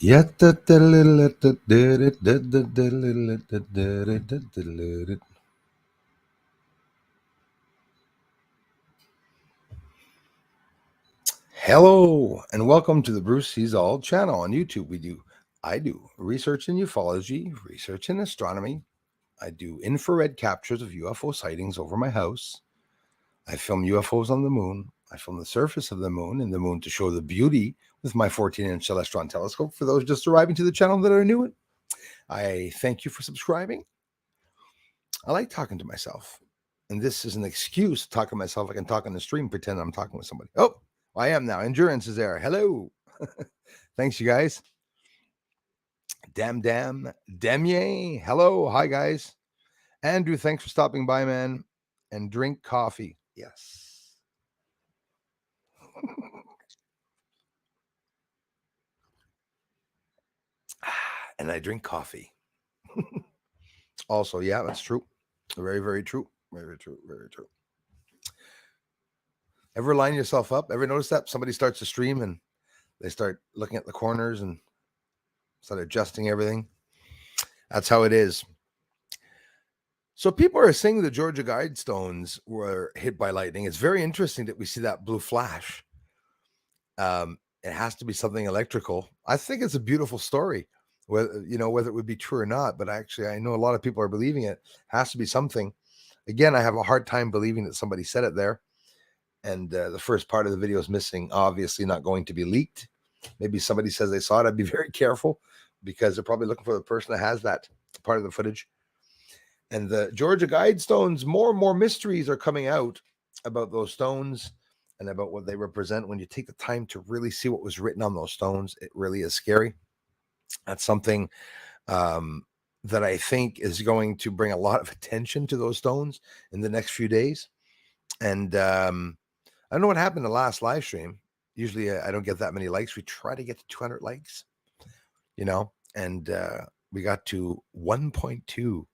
Hello and welcome to the Bruce Sees All channel on YouTube. I do research in ufology, research in astronomy. I do infrared captures of UFO sightings over my house. I film UFOs on the moon. I film the surface of the moon and the moon to show the beauty with my 14-inch Celestron telescope. For those just arriving to the channel that are new, I thank you for subscribing. I like talking to myself, and this is an excuse to talk to myself. I can talk on the stream, pretend I'm talking with somebody. Oh, I am now. Endurance is there. Hello. Thanks, you guys. Demye. Hello. Hi, guys. Andrew, thanks for stopping by, man. And drink coffee. Yes. And I drink coffee. Also, yeah, that's true. Very, very true. Very true. Very true. Ever line yourself up? Ever notice that somebody starts to stream and they start looking at the corners and start adjusting everything? That's how it is. So people are saying the Georgia Guidestones were hit by lightning. It's very interesting that we see that blue flash. It has to be something electrical. I think it's a beautiful story, whether it would be true or not. But actually, I know a lot of people are believing it. Has to be something. Again, I have a hard time believing that somebody said it there. And the first part of the video is missing. Obviously, not going to be leaked. Maybe somebody says they saw it. I'd be very careful because they're probably looking for the person that has that part of the footage. And the Georgia Guidestones, more and more mysteries are coming out about those stones and about what they represent. When you take the time to really see what was written on those stones, it really is scary. That's something that I think is going to bring a lot of attention to those stones in the next few days. And I don't know what happened in the last live stream. Usually I don't get that many likes. We try to get to 200 likes, and we got to 1.2K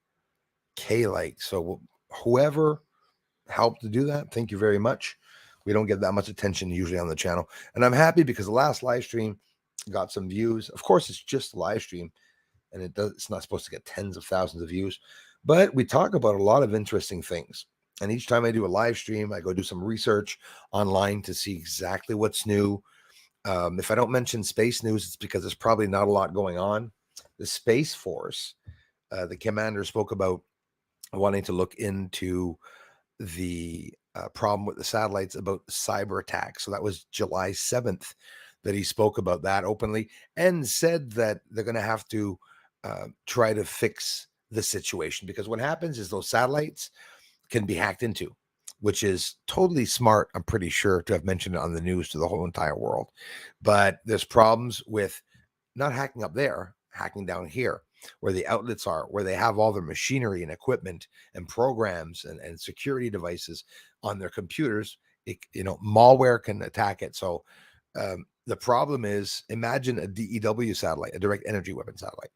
likes. So whoever helped to do that, thank you very much. We don't get that much attention usually on the channel. And I'm happy because the last live stream got some views. Of course, it's just a live stream and it's not supposed to get tens of thousands of views, but we talk about a lot of interesting things. And each time I do a live stream, I go do some research online to see exactly what's new. If I don't mention space news, it's because there's probably not a lot going on. The Space Force, the commander spoke about wanting to look into the problem with the satellites about cyber attacks. So that was July 7th that he spoke about that openly and said that they're going to have to try to fix the situation, because what happens is those satellites can be hacked into, which is totally smart. I'm pretty sure to have mentioned it on the news to the whole entire world. But there's problems with not hacking up there, hacking down here, where the outlets are, where they have all their machinery and equipment and programs and security devices on their computers. Malware can attack it. So the problem is, imagine a DEW satellite, a direct energy weapon satellite.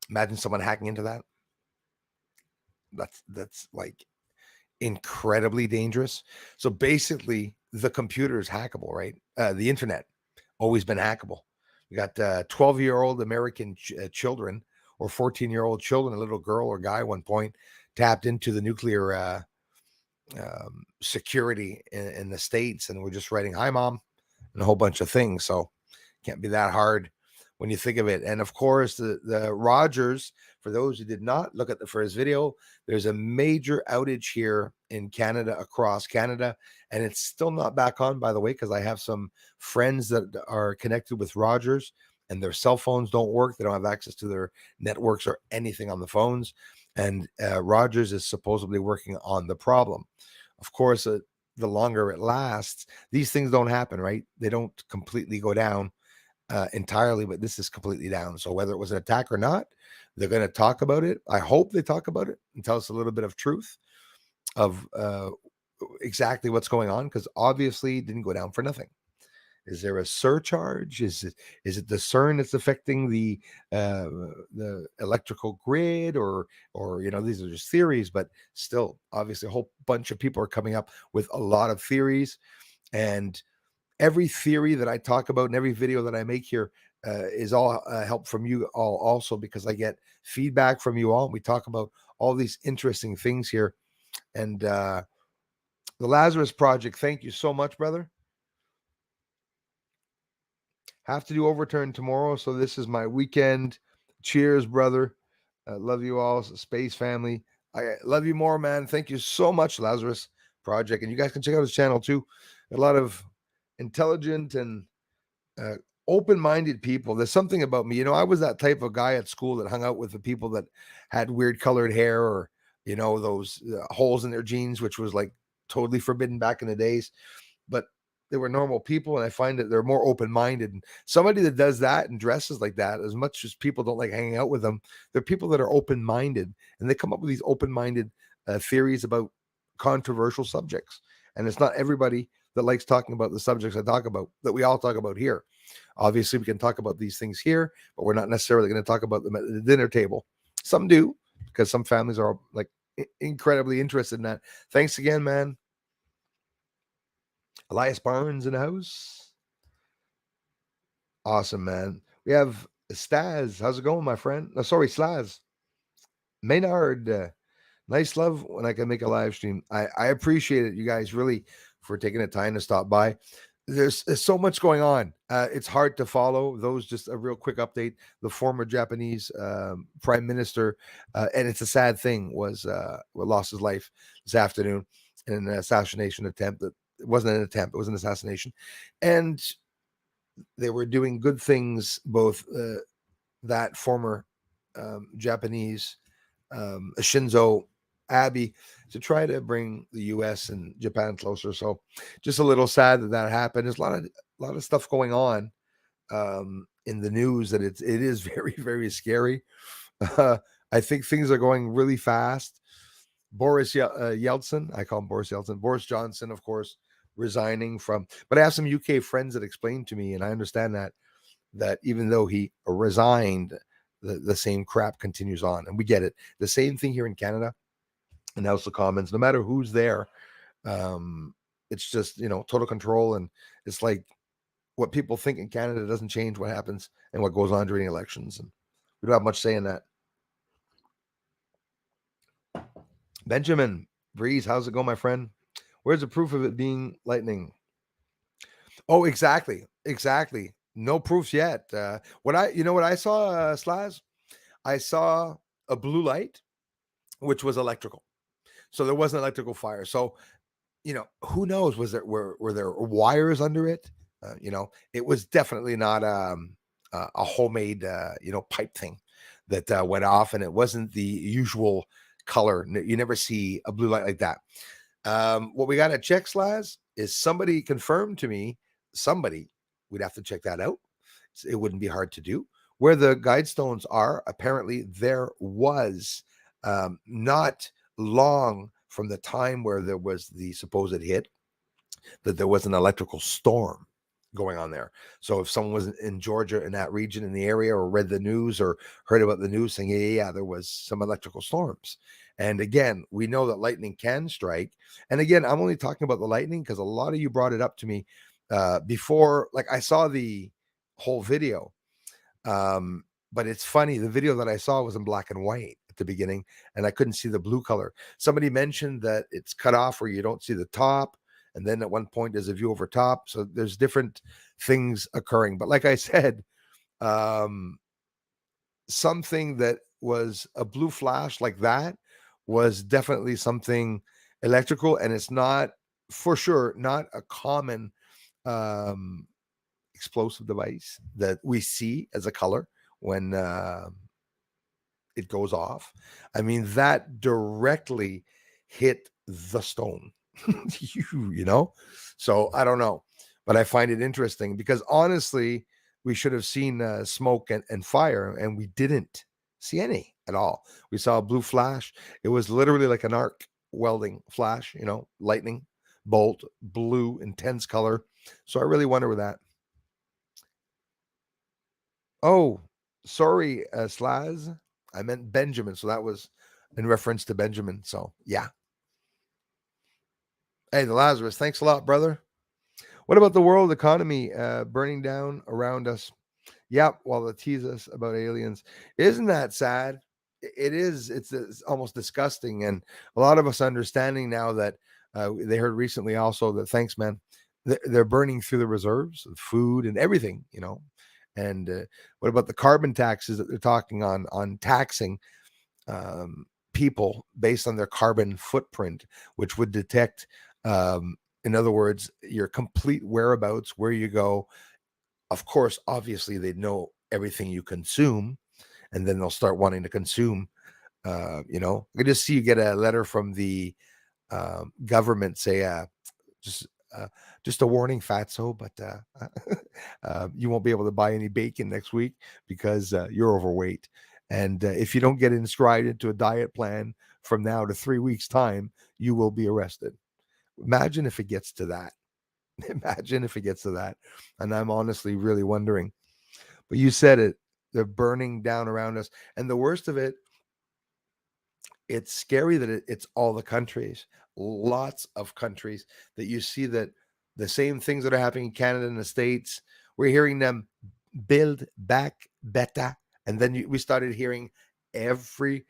Imagine someone hacking into that. That's like incredibly dangerous. So basically, the computer is hackable, right? The internet always been hackable. We got 12-year-old American children or 14-year-old children, a little girl or guy at one point tapped into the nuclear security in the States, and we're just writing, "Hi, Mom," and a whole bunch of things. So can't be that hard when you think of it. And of course, the Rogers, for those who did not look at the first video, there's a major outage here in Canada, across Canada, and it's still not back on, by the way, because I have some friends that are connected with Rogers and their cell phones don't work. They don't have access to their networks or anything on the phones. And Rogers is supposedly working on the problem. Of course, the longer it lasts, these things don't happen, right? They don't completely go down entirely, but this is completely down. So whether it was an attack or not, they're going to talk about it. I hope they talk about it and tell us a little bit of truth of exactly what's going on, because obviously it didn't go down for nothing. Is there a surcharge? Is it the CERN that's affecting the electrical grid, or these are just theories, but still, obviously, a whole bunch of people are coming up with a lot of theories, and every theory that I talk about in every video that I make here, is all help from you all also, because I get feedback from you all. We talk about all these interesting things here. And the Lazarus Project, thank you so much, brother. Have to do overturn tomorrow, so this is my weekend. Cheers, brother. Love you all, space family. I love you more, man. Thank you so much, Lazarus Project. And you guys can check out his channel too. A lot of intelligent and uh, open-minded people. There's something about me, I was that type of guy at school that hung out with the people that had weird colored hair, or those holes in their jeans, which was like totally forbidden back in the days. But they were normal people, and I find that they're more open-minded. And somebody that does that and dresses like that, as much as people don't like hanging out with them, they're people that are open-minded, and they come up with these open-minded theories about controversial subjects. And it's not everybody that likes talking about the subjects I talk about, that we all talk about here. Obviously, we can talk about these things here, but we're not necessarily going to talk about them at the dinner table. Some do, because some families are like incredibly interested in that. Thanks again, man. Elias Barnes in the house. Awesome, man. We have Staz. How's it going, my friend? No, sorry, Slaz. Maynard. Nice love when I can make a live stream. I appreciate it, you guys, really, for taking the time to stop by. There's so much going on. It's hard to follow. Those, just a real quick update. The former Japanese prime minister, and it's a sad thing, was lost his life this afternoon in an assassination attempt. It wasn't an attempt, it was an assassination. And they were doing good things, both that former Japanese Shinzo Abe, to try to bring the U.S. and Japan closer. So just a little sad that happened. There's a lot of stuff going on in the news that it is very, very scary. I think things are going really fast. Boris Yeltsin, I call him Boris Yeltsin. Boris Johnson, of course, resigning from. But I have some UK friends that explained to me, and I understand that even though he resigned, the same crap continues on, and we get it. The same thing here in Canada, in House of Commons. No matter who's there, it's just total control, and it's like what people think in Canada doesn't change what happens and what goes on during elections, and we don't have much say in that. Benjamin Breeze, how's it going, my friend? Where's the proof of it being lightning? Oh, exactly. No proofs yet. What I saw, Slaz? I saw a blue light, which was electrical. So there was an electrical fire. So, who knows? Were there wires under it? It was definitely not a homemade, pipe thing that went off, and it wasn't the usual color. You never see a blue light like that. What we got to check, Slaz, is somebody confirmed to me. We'd have to check that out. It wouldn't be hard to do. Where the Guidestones are, apparently there was not long from the time where there was the supposed hit, that there was an electrical storm going on there. So if someone was in Georgia, in that region, in the area, or read the news or heard about the news saying, yeah, there was some electrical storms. And again, we know that lightning can strike. And again, I'm only talking about the lightning because a lot of you brought it up to me before. Like, I saw the whole video. But it's funny, the video that I saw was in black and white at the beginning, and I couldn't see the blue color. Somebody mentioned that it's cut off where you don't see the top, and then at one point there's a view over top. So there's different things occurring. But like I said, something that was a blue flash like that was definitely something electrical, and it's not, for sure, not a common explosive device that we see as a color when it goes off. I mean, that directly hit the stone. So I don't know, but I find it interesting because honestly, we should have seen smoke and fire, and we didn't see any at all. We saw a blue flash. It was literally like an arc welding flash, lightning bolt, blue, intense color. So I really wonder with that. Oh, sorry, Slaz. I meant Benjamin. So that was in reference to Benjamin. So yeah. Hey, the Lazarus. Thanks a lot, brother. What about the world economy burning down around us? Yep, while they tease us about aliens. Isn't that sad? It is. It's almost disgusting. And a lot of us understanding now that they heard recently also that, thanks, man, they're burning through the reserves of food and everything, And what about the carbon taxes that they're talking on taxing people based on their carbon footprint, which would detect, in other words, your complete whereabouts, where you go. Of course, obviously, they'd know everything you consume, and then they'll start wanting to consume. I just see you get a letter from the government say, just uh, just a warning, fatso, but you won't be able to buy any bacon next week because you're overweight. And if you don't get inscribed into a diet plan from now to 3 weeks' time, you will be arrested. Imagine if it gets to that. Imagine if it gets to that. And I'm honestly really wondering. But you said it. They're burning down around us. And the worst of it, it's scary that it's all the countries, lots of countries that you see that the same things that are happening in Canada and the States, we're hearing them build back better. And then we started hearing every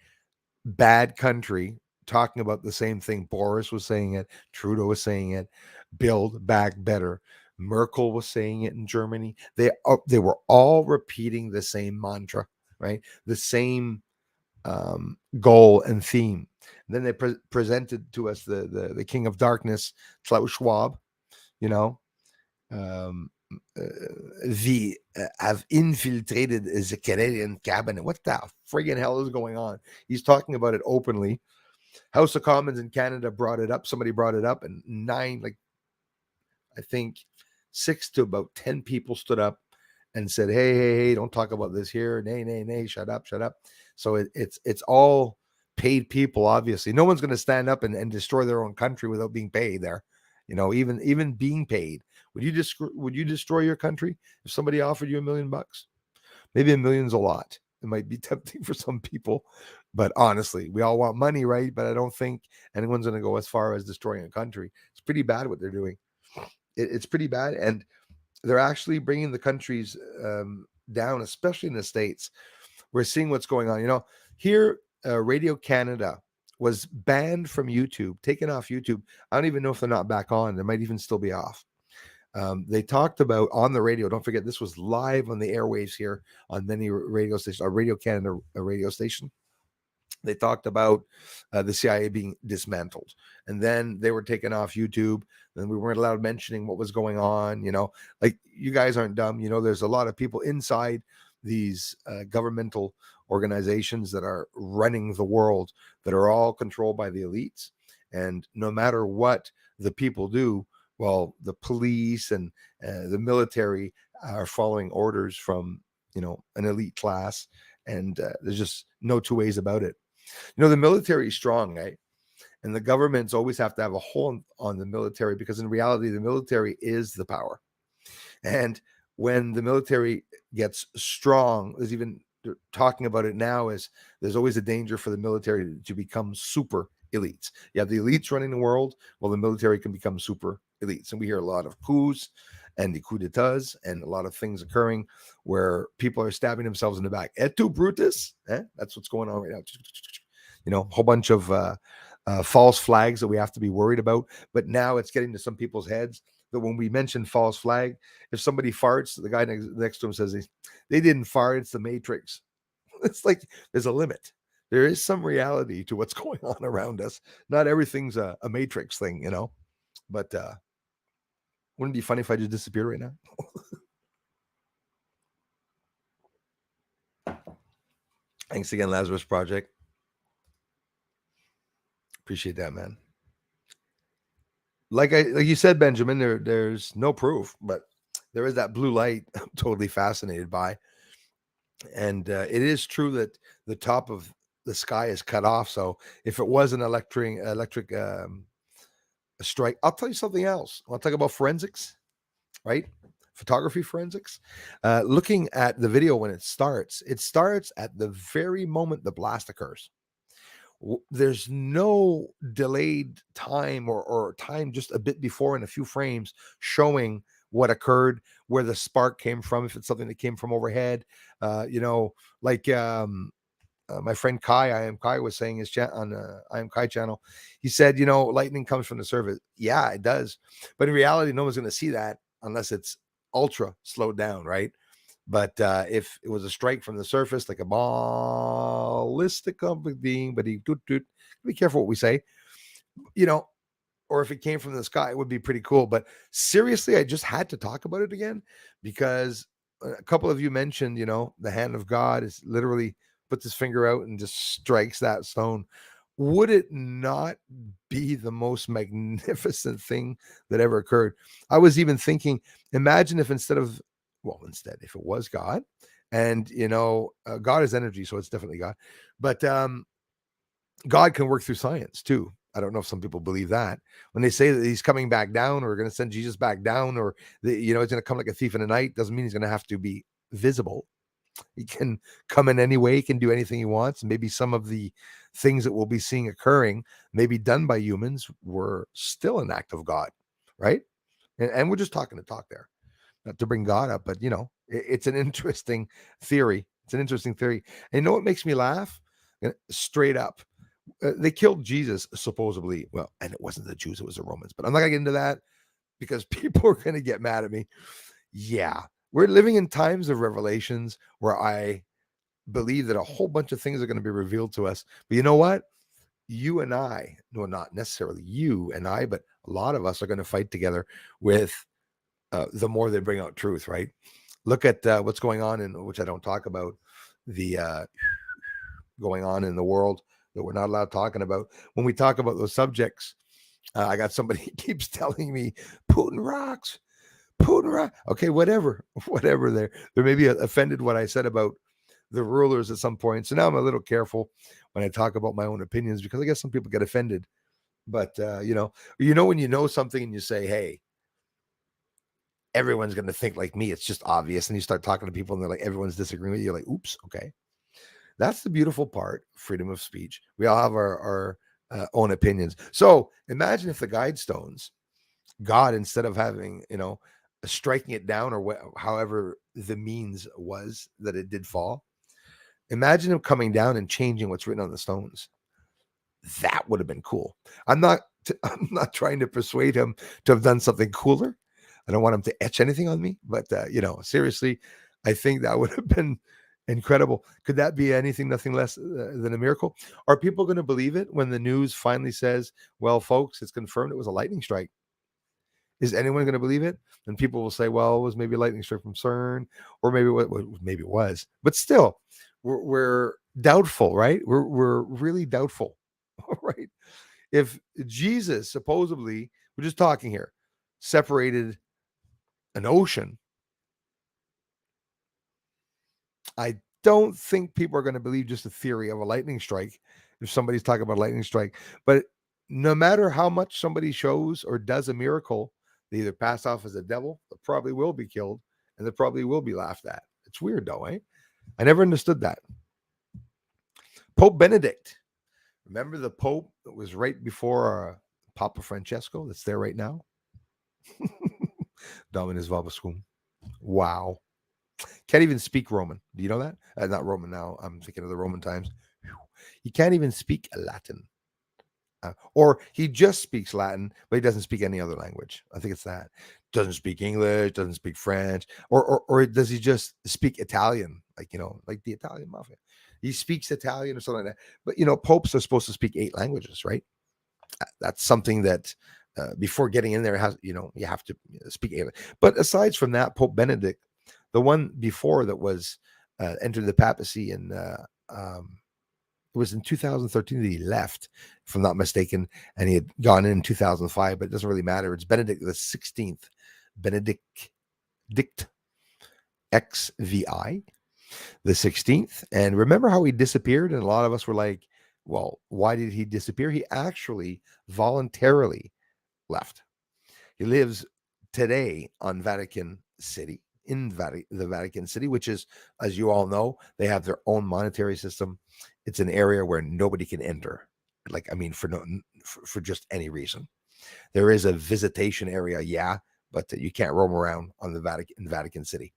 bad country talking about the same thing. Boris was saying it, Trudeau was saying it, build back better. Merkel was saying it in Germany. They were all repeating the same mantra, right? The same goal and theme. And then they presented to us the king of darkness, Klaus Schwab. You know, we have infiltrated the Canadian cabinet. What the friggin' hell is going on? He's talking about it openly. House of Commons in Canada brought it up. Somebody brought it up, and I think 6 to about 10 people stood up and said, hey, don't talk about this here. Nay, shut up. So it's all paid people, obviously. No one's going to stand up and destroy their own country without being paid there. Even being paid. Would you destroy your country if somebody offered you $1 million? Maybe $1 million's a lot. It might be tempting for some people, but honestly, we all want money, right? But I don't think anyone's going to go as far as destroying a country. It's pretty bad what they're doing. It's pretty bad, and they're actually bringing the countries down, especially in the States. We're seeing what's going on. Here, Radio Canada was banned from YouTube, taken off YouTube. I don't even know if they're not back on. They might even still be off. They talked about on the radio. Don't forget, this was live on the airwaves here on many radio stations, Radio Canada radio station. They talked about the CIA being dismantled, and then they were taken off YouTube. Then we weren't allowed mentioning what was going on. Like, you guys aren't dumb. There's a lot of people inside these governmental organizations that are running the world that are all controlled by the elites. And no matter what the people do, well, the police and the military are following orders from, an elite class. And there's just no two ways about it. The military is strong, right? And the governments always have to have a hold on the military, because in reality, the military is the power. And when the military gets strong, there's even talking about it now, is there's always a danger for the military to become super elites. You have the elites running the world, well, the military can become super elites. And we hear a lot of coups and the coup d'etats and a lot of things occurring where people are stabbing themselves in the back. Et tu, Brutus? That's what's going on right now. A whole bunch of false flags that we have to be worried about. But now it's getting to some people's heads that when we mention false flag, if somebody farts, the guy next to him says they didn't fart, it's the Matrix. It's like there's a limit. There is some reality to what's going on around us. Not everything's a Matrix thing, But wouldn't it be funny if I just disappeared right now? Thanks again, Lazarus Project. Appreciate that, man. Like you said, Benjamin, there's no proof, but there is that blue light I'm totally fascinated by. And it is true that the top of the sky is cut off. So if it was an electric strike, I'll tell you something else. I'll talk about forensics, right? Photography forensics. Looking at the video when it starts at the very moment the blast occurs. There's no delayed time or time just a bit before in a few frames showing what occurred, where the spark came from, if it's something that came from overhead. Like my friend Kai, I am Kai, was saying on I am Kai channel. He said, lightning comes from the surface. Yeah, it does, but in reality, no one's going to see that unless it's ultra slowed down, right? But if it was a strike from the surface, like a ballistic being, but be careful what we say, or if it came from the sky, it would be pretty cool. But seriously, I just had to talk about it again because a couple of you mentioned, the hand of God is literally puts his finger out and just strikes that stone. Would it not be the most magnificent thing that ever occurred? I was even thinking, imagine if if it was God, and God is energy, so it's definitely God, but God can work through science too. I don't know if some people believe that when they say that he's coming back down, or going to send Jesus back down, or he's going to come like a thief in the night, doesn't mean he's going to have to be visible. He can come in any way, he can do anything he wants. Maybe some of the things that we'll be seeing occurring, maybe done by humans, were still an act of God, right? And we're just talking to talk there, not to bring God up, but it's an interesting theory. It's an interesting theory. And what makes me laugh? Straight up. They killed Jesus, supposedly. Well, and it wasn't the Jews, it was the Romans. But I'm not going to get into that because people are going to get mad at me. Yeah, we're living in times of revelations where I believe that a whole bunch of things are going to be revealed to us. But you know what? You and I, no, not necessarily you and I, but a lot of us are going to fight together with the more they bring out truth, right? Look at what's going on, which I don't talk about, the going on in the world that we're not allowed talking about. When we talk about those subjects, I got somebody keeps telling me Putin rocks. Okay, whatever. They're maybe offended what I said about the rulers at some point. So now I'm a little careful when I talk about my own opinions, because I guess some people get offended. But when you know something and you say, hey, everyone's going to think like me, it's just obvious, and you start talking to people and they're like, everyone's disagreeing with you, you're like, oops, okay. That's the beautiful part, freedom of speech. We all have our own opinions. So imagine if the Guidestones, God, instead of having, striking it down, or however the means was that it did fall, imagine him coming down and changing what's written on the stones. That would have been cool. I'm not trying to persuade him to have done something cooler. I don't want him to etch anything on me, but seriously, I think that would have been incredible. Could that be nothing less than a miracle? Are people going to believe it when the news finally says, well, folks, it's confirmed it was a lightning strike? Is anyone going to believe it? And people will say, well, it was maybe a lightning strike from CERN, or maybe it was. But still, we're doubtful, right? We're really doubtful, right? If Jesus supposedly, we're just talking here, separated an ocean, I don't think people are going to believe just a theory of a lightning strike if somebody's talking about a lightning strike. But no matter how much somebody shows or does a miracle, they either pass off as a devil, they probably will be killed, and they probably will be laughed at. It's weird though, eh? I never understood that. Pope Benedict. Remember the Pope that was right before Papa Francesco that's there right now? Dominus Vobiscum. Wow. Can't even speak Roman. Do you know that? Not Roman now. I'm thinking of the Roman times. He can't even speak Latin. Or he just speaks Latin, but he doesn't speak any other language. I think it's that. Doesn't speak English, doesn't speak French, or does he just speak Italian? Like the Italian mafia. He speaks Italian or something like that. But popes are supposed to speak 8 languages, right? That's something that before getting in there you have to speak 8. But aside from that, Pope Benedict, the one before that was entered the papacy, and it was in 2013 that he left, if I'm not mistaken, and he had gone in 2005, but it doesn't really matter. It's Benedict the 16th, Benedict XVI, the 16th. And remember how he disappeared? And a lot of us were like, well, why did he disappear? He actually voluntarily left. He lives today on Vatican City, in the Vatican City, which is, as you all know, they have their own monetary system. It's an area where nobody can enter, for just any reason. There is a visitation area, yeah, but you can't roam around on the Vatican City.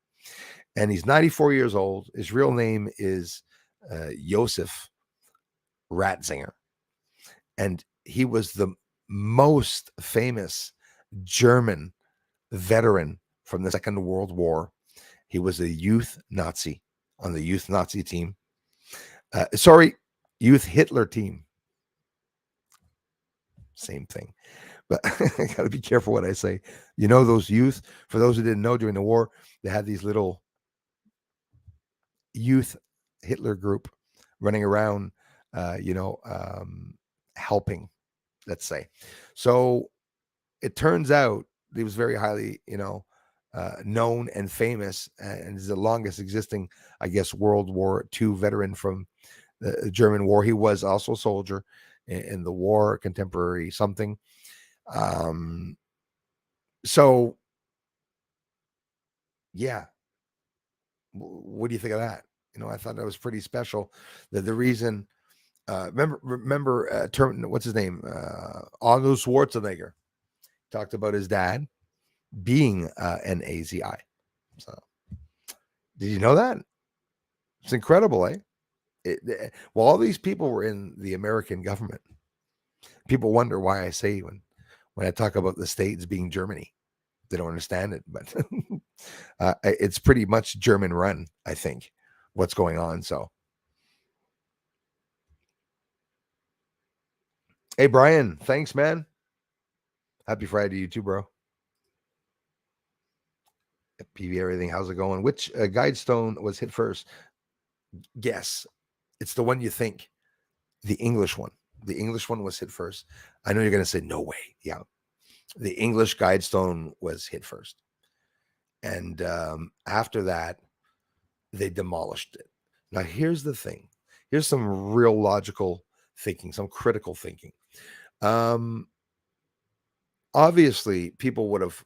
And he's 94 years old. His real name is Josef Ratzinger, and he was the most famous German veteran from the Second World War. He was a youth Nazi on the youth Nazi team. Youth Hitler team. Same thing. But I got to be careful what I say. You know, those youth, for those who didn't know, during the war, they had these little youth Hitler group running around, helping, let's say. So it turns out he was very highly, known and famous, and is the longest existing, I guess, World War II veteran from the German war. He was also a soldier in the war, contemporary something. So, yeah, what do you think of that? I thought that was pretty special. That the reason, remember, what's his name? Arnold Schwarzenegger talked about his dad being an AZI. So, did you know that? It's incredible, eh? Well, all these people were in the American government. People wonder why I say when I talk about the States being Germany, they don't understand it, but it's pretty much German run, I think, what's going on. So, hey, Brian, thanks, man. Happy Friday to you too, bro. PV, everything. How's it going? Which Guidestone was hit first? Guess. It's the one you think. The English one. The English one was hit first. I know you're going to say, no way. Yeah. The English Guidestone was hit first. And after that, they demolished it. Now, here's the thing. Here's some real logical thinking, some critical thinking. Obviously, people would have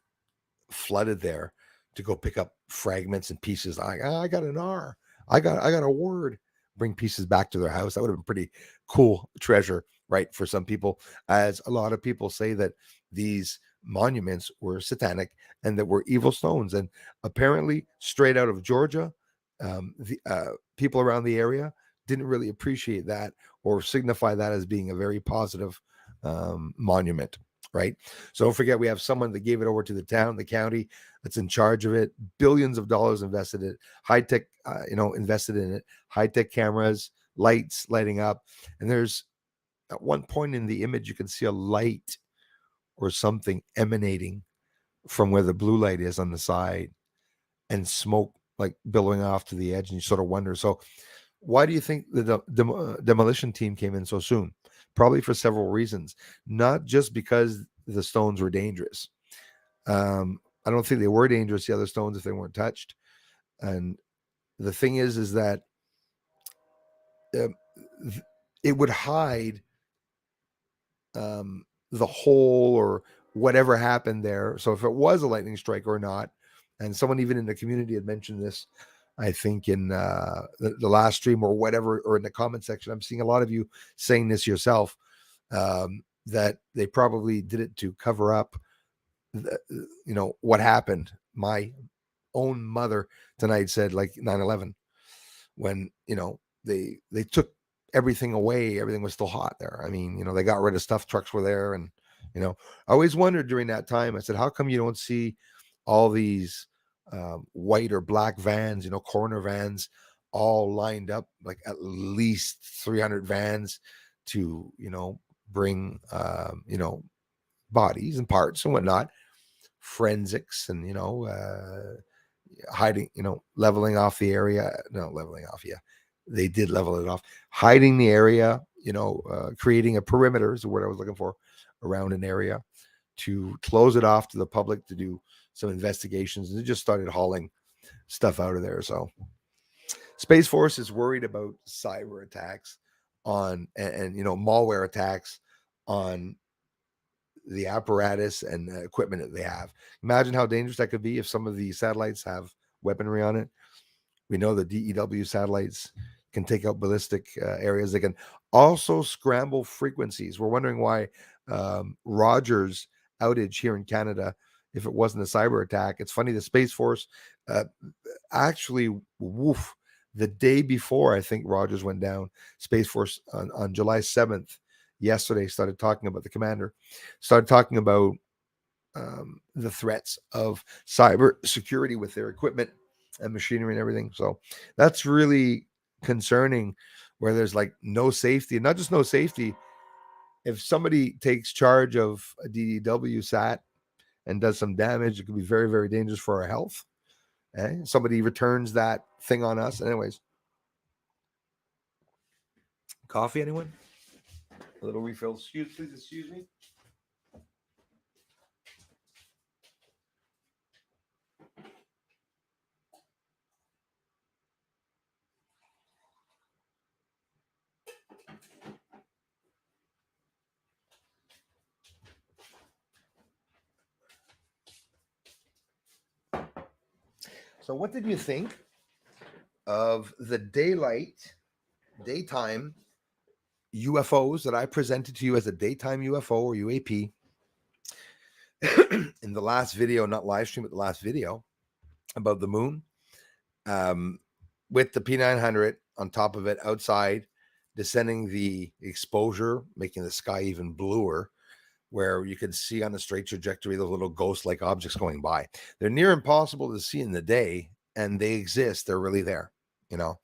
flooded there to go pick up fragments and pieces. I got an R. I got a word. Bring pieces back to their house. That would have been pretty cool treasure, right? For some people, as a lot of people say that these monuments were satanic and that were evil stones. And apparently, straight out of Georgia, the people around the area didn't really appreciate that or signify that as being a very positive monument, right? So don't forget, we have someone that gave it over to the town, the county that's in charge of it. Billions of dollars invested in it, high tech, invested in it, high tech cameras, lights lighting up. And there's at one point in the image, you can see a light or something emanating from where the blue light is on the side, and smoke like billowing off to the edge. And you sort of wonder, so why do you think the demolition team came in so soon? Probably for several reasons, not just because the stones were dangerous. I don't think they were dangerous, the other stones, if they weren't touched. And the thing is that it would hide the hole or whatever happened there. So if it was a lightning strike or not, and someone even in the community had mentioned this, I think in the last stream or whatever, or in the comment section, I'm seeing a lot of you saying this yourself, that they probably did it to cover up, what happened. My own mother tonight said, like 9/11, when, they took everything away, everything was still hot there. I mean, they got rid of stuff, trucks were there. And, I always wondered during that time, I said, how come you don't see all these white or black vans, coroner vans, all lined up, like at least 300 vans to, bring, bodies and parts and whatnot, forensics and, hiding, leveling off the area. No, leveling off. Yeah, they did level it off, hiding the area, creating a perimeter is the word I was looking for, around an area to close it off to the public to do some investigations. And they just started hauling stuff out of there. So Space Force is worried about cyber attacks on and malware attacks on the apparatus and the equipment that they have. Imagine how dangerous that could be if some of the satellites have weaponry on it. We know the DEW satellites can take out ballistic areas. They can also scramble frequencies. We're wondering why Rogers outage here in Canada if it wasn't a cyber attack. It's funny, the Space Force actually, the day before I think Rogers went down, Space Force on July 7th, yesterday, started talking about the commander, started talking about the threats of cyber security with their equipment and machinery and everything. So that's really concerning, where there's like no safety, and not just no safety. If somebody takes charge of a DDW sat and does some damage, it could be very, very dangerous for our health. Somebody returns that thing on us. Anyways, coffee, anyone? A little refill. Please excuse me. So what did you think of the daytime UFOs that I presented to you as a daytime UFO or UAP in the last video, not live stream, but the last video about the moon, with the P900 on top of it outside, descending the exposure, making the sky even bluer, where you can see on the straight trajectory those little ghost-like objects going by. They're near impossible to see in the day, and they exist. They're really there, you know.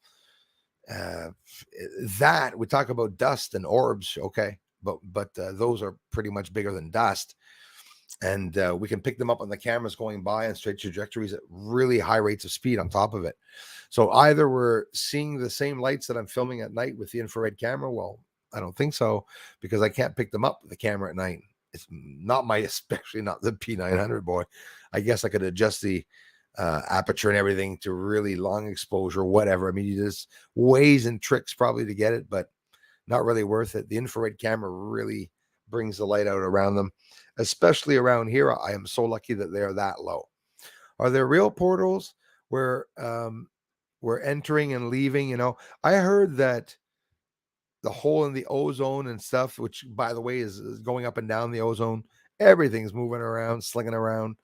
That we talk about dust and orbs, okay, but those are pretty much bigger than dust, and we can pick them up on the cameras going by on straight trajectories at really high rates of speed on top of it. So either we're seeing the same lights that I'm filming at night with the infrared camera. Well, I don't think so, because I can't pick them up with the camera at night. It's not especially not the P900, boy. I guess I could adjust the aperture and everything to really long exposure, whatever. I mean, there's ways and tricks probably to get it, but not really worth it. The infrared camera really brings the light out around them, especially around here. I am so lucky that they're that low. Are there real portals where we're entering and leaving? You know, I heard that the hole in the ozone and stuff, which by the way is going up and down the ozone, everything's moving around, slinging around.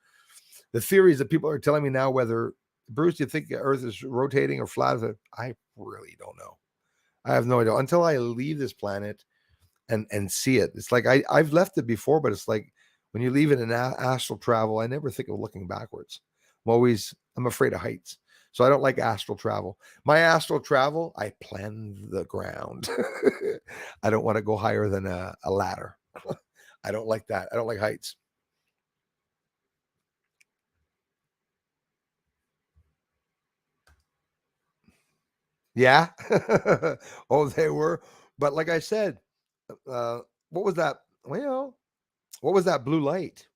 The theories that people are telling me now, whether, Bruce, do you think the Earth is rotating or flat? I really don't know. I have no idea until I leave this planet and see it. It's like I've left it before, but it's like when you leave it in astral travel, I never think of looking backwards. I'm afraid of heights. So I don't like astral travel. My astral travel, I plan the ground. I don't want to go higher than a ladder. I don't like that. I don't like heights. Yeah. Oh, they were. But like I said, what was that? Well, what was that blue light?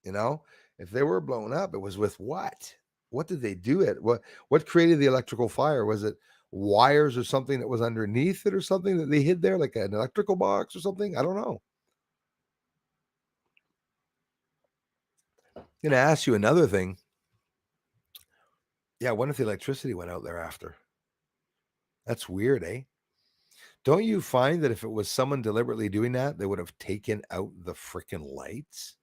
You know, if they were blown up, it was with what? What did they do it? What created the electrical fire? Was it wires or something that was underneath it or something that they hid there, like an electrical box or something? I don't know. I'm gonna ask you another thing. Yeah, what if the electricity went out thereafter? That's weird, eh? Don't you find that if it was someone deliberately doing that, they would have taken out the freaking lights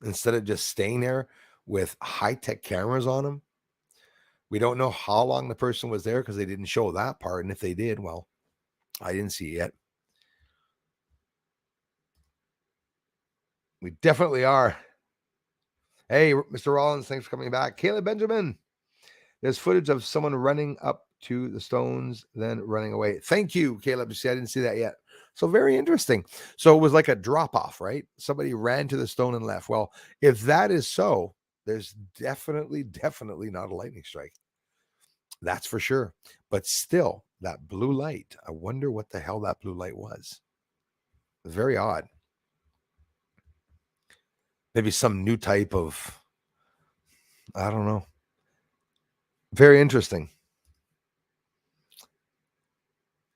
instead of just staying there with high-tech cameras on them? We don't know how long the person was there because they didn't show that part. And if they did, well, I didn't see it yet. We definitely are. Hey, Mr. Rollins, thanks for coming back. Caleb Benjamin, there's footage of someone running up to the stones, then running away. Thank you, Caleb. See, I didn't see that yet. So very interesting. So it was like a drop off, right? Somebody ran to the stone and left. Well, if that is so, there's definitely not a lightning strike. That's for sure. But still, that blue light, I wonder what the hell that blue light was. Very odd. Maybe some new type of, I don't know. Very interesting.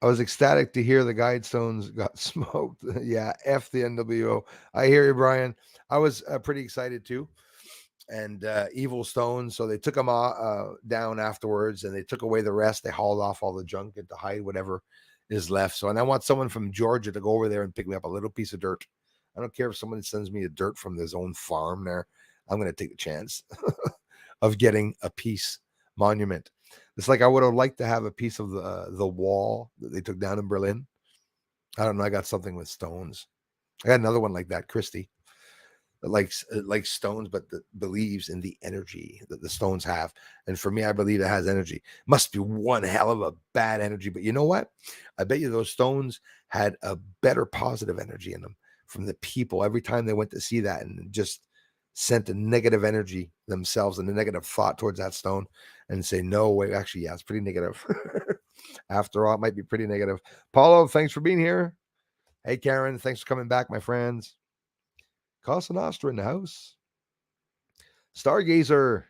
I was ecstatic to hear the Guidestones got smoked. Yeah, F the NWO. I hear you, Brian. I was pretty excited too. And evil stones. So they took them down afterwards, and they took away the rest. They hauled off all the junk and to hide whatever is left. So, and I want someone from Georgia to go over there and pick me up a little piece of dirt. I don't care if someone sends me the dirt from his own farm there. I'm going to take the chance of getting a peace monument. It's like I would have liked to have a piece of the wall that they took down in Berlin. I don't know. I got something with stones. I got another one like that, Christy, that like stones, but that believes in the energy that the stones have. And for me, I believe it has energy. Must be one hell of a bad energy. But you know what? I bet you those stones had a better positive energy in them from the people every time they went to see that, and just sent a negative energy themselves and a negative thought towards that stone, and say, no way. Actually, yeah, it's pretty negative. After all, it might be pretty negative. Paulo, thanks for being here. Hey, Karen, thanks for coming back, my friends. Casa Nostra in the house. Stargazer.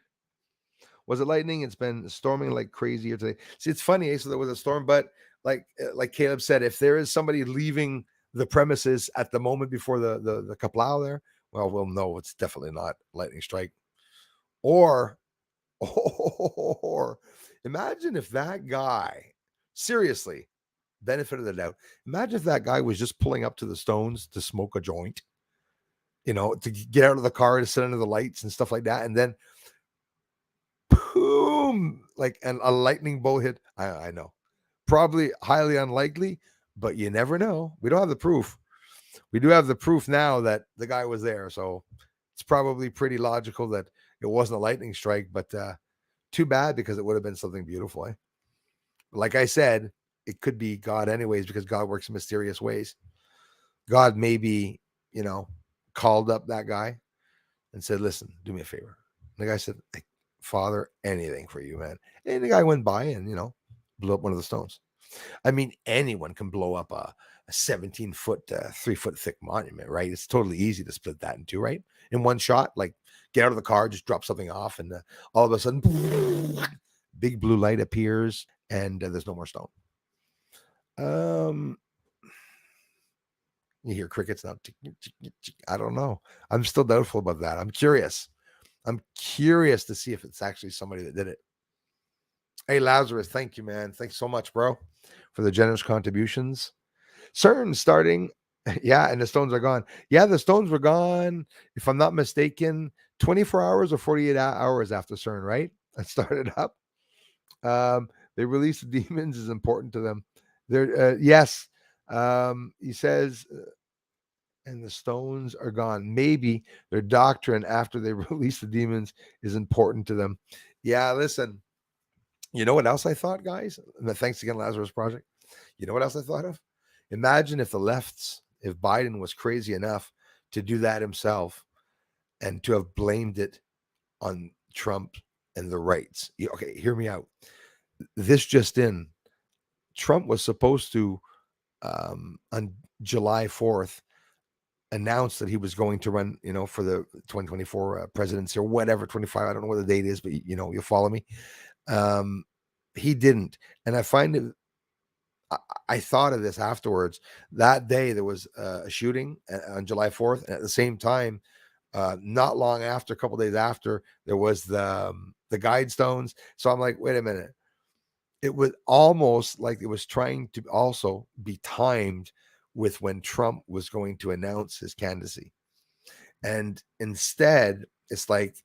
Was it lightning? It's been storming like crazy here today. See, it's funny. So there was a storm, but like Caleb said, if there is somebody leaving the premises at the moment before the kaplow there, well, we'll know it's definitely not lightning strike. Or imagine if that guy, seriously, benefit of the doubt, imagine if that guy was just pulling up to the stones to smoke a joint, to get out of the car, to sit under the lights and stuff like that, and then boom, like a lightning bolt hit. I know, probably highly unlikely, but you never know. We don't have the proof. We do have the proof now that the guy was there, so it's probably pretty logical that it wasn't a lightning strike. But too bad, because it would have been something beautiful. Eh? Like I said, it could be God anyways, because God works in mysterious ways. God maybe, called up that guy and said, listen, do me a favor. And the guy said, hey, Father, anything for you, man. And the guy went by and, blew up one of the stones. I mean, anyone can blow up a 17-foot, 3-foot thick monument, right? It's totally easy to split that in two, right? In one shot, like get out of the car, just drop something off, and all of a sudden, big blue light appears, and there's no more stone. You hear crickets now. I don't know. I'm still doubtful about that. I'm curious to see if it's actually somebody that did it. Hey, Lazarus, thank you, man. Thanks so much, bro, for the generous contributions. CERN starting. Yeah, and the stones are gone. Yeah, the stones were gone, if I'm not mistaken, 24 hours or 48 hours after CERN, right? That started up. They released the demons is important to them. Yes. He says, and the stones are gone. Maybe their doctrine after they release the demons is important to them. Yeah, listen. You know what else I thought, guys? Thanks again, Lazarus Project. You know what else I thought of? Imagine if if Biden was crazy enough to do that himself and to have blamed it on Trump and the rights. Okay, hear me out. This just in, Trump was supposed to, on July 4th, announce that he was going to run, for the 2024 presidency or whatever, 25. I don't know what the date is, but you'll follow me. He didn't. And I find it, I thought of this afterwards. That day there was a shooting on July 4th. And at the same time, not long after, a couple days after, there was the Guidestones. So I'm like, wait a minute. It was almost like it was trying to also be timed with when Trump was going to announce his candidacy. And instead, it's like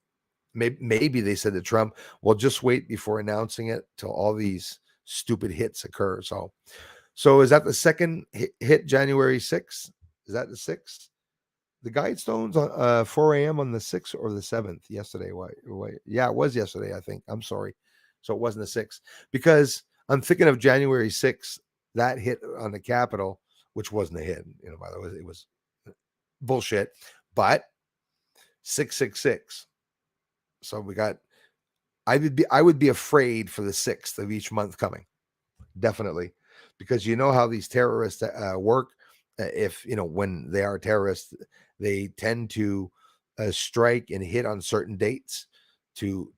maybe they said to Trump, well, just wait before announcing it till all these stupid hits occur. So is that the second hit, January 6th? Is that the 6th? The Guidestones on 4 a.m. on the 6th or the 7th yesterday. Why? Yeah, it was yesterday, I think. I'm sorry. So it wasn't the 6th, because I'm thinking of January 6th, that hit on the Capitol, which wasn't a hit. By the way, it was bullshit. But 666. So we got. I would be afraid for the 6th of each month coming, definitely, because you know how these terrorists work. If when they are terrorists, they tend to strike and hit on certain dates to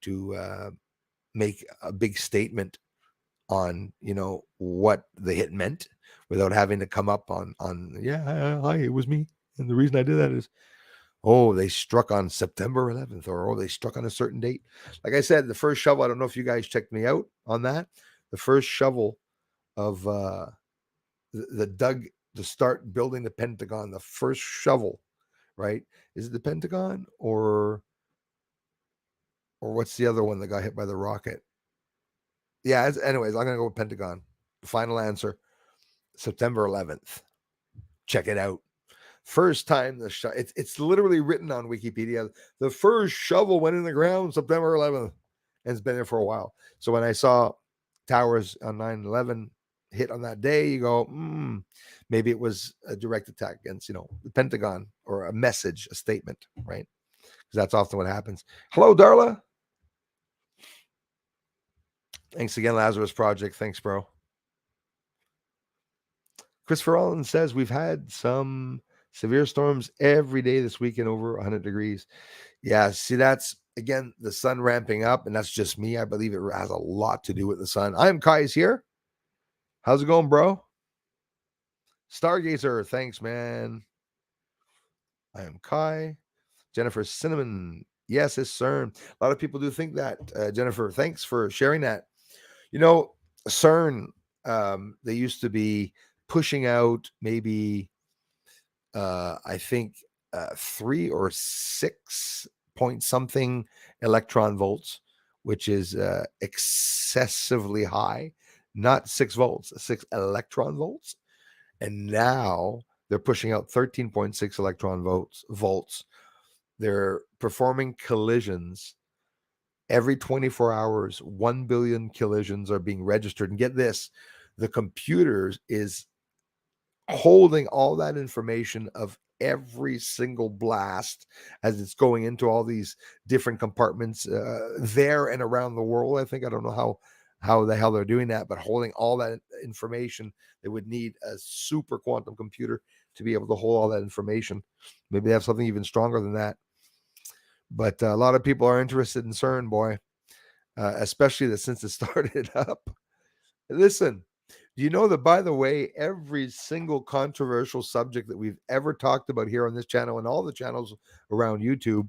make a big statement on what the hit meant, without having to come up on yeah, hi, it was me, and the reason I did that is, oh, they struck on September 11th, or they struck on a certain date. Like I said, the first shovel, I don't know if you guys checked me out on that. The first shovel of the dug to start building the Pentagon, the first shovel right? Is it the Pentagon or what's the other one that got hit by the rocket? Yeah. Anyways, I'm gonna go with Pentagon. Final answer. September 11th. Check it out. First time it's literally written on Wikipedia. The first shovel went in the ground September 11th, and it's been there for a while. So when I saw towers on 9/11 hit on that day, you go, maybe it was a direct attack against, the Pentagon, or a message, a statement, right? Because that's often what happens. Hello, Darla. Thanks again, Lazarus Project. Thanks, bro. Christopher Allen says we've had some severe storms every day this weekend, over 100 degrees. Yeah, see, that's, again, the sun ramping up, and that's just me. I believe it has a lot to do with the sun. I'm Kai's here. How's it going, bro? Stargazer, thanks, man. I am Kai. Jennifer Cinnamon, yes, it's CERN. A lot of people do think that. Jennifer, thanks for sharing that. CERN, they used to be pushing out maybe, I think, 3 or 6 point something electron volts, which is excessively high, not 6 volts, 6 electron volts. And now they're pushing out 13.6 electron volts. They're performing collisions every 24 hours. 1 billion collisions are being registered. And get this, the computers is holding all that information of every single blast as it's going into all these different compartments there and around the world. I think, I don't know how the hell they're doing that, but holding all that information. They would need a super quantum computer to be able to hold all that information. Maybe they have something even stronger than that. But a lot of people are interested in CERN, boy, especially since it started up. Listen, do you know that, by the way, every single controversial subject that we've ever talked about here on this channel and all the channels around YouTube,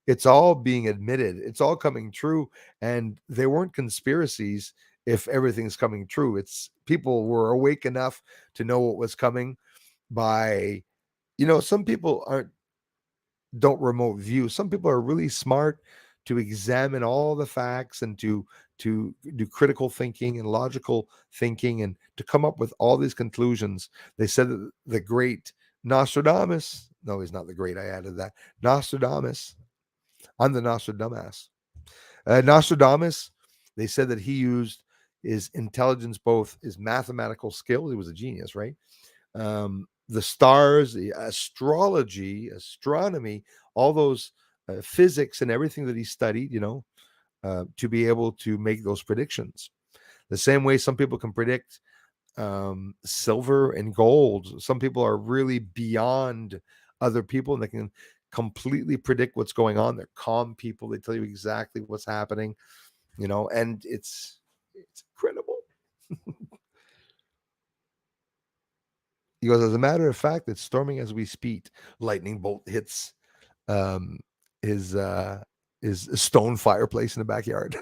it's all being admitted. It's all coming true. And they weren't conspiracies if everything's coming true. It's people were awake enough to know what was coming by, some people don't remote view. Some people are really smart to examine all the facts and to do critical thinking and logical thinking and to come up with all these conclusions. They said that the great Nostradamus, no, he's not the great, I added that. Nostradamus, I'm the Nostradamus. Nostradamus, they said that he used his intelligence, both his mathematical skill, he was a genius, right? The stars, the astrology, astronomy, all those physics and everything that he studied, to be able to make those predictions. The same way some people can predict silver and gold. Some people are really beyond other people, and they can completely predict what's going on. They're calm people. They tell you exactly what's happening, and it's incredible. He goes, as a matter of fact, it's storming as we speak. Lightning bolt hits his stone fireplace in the backyard.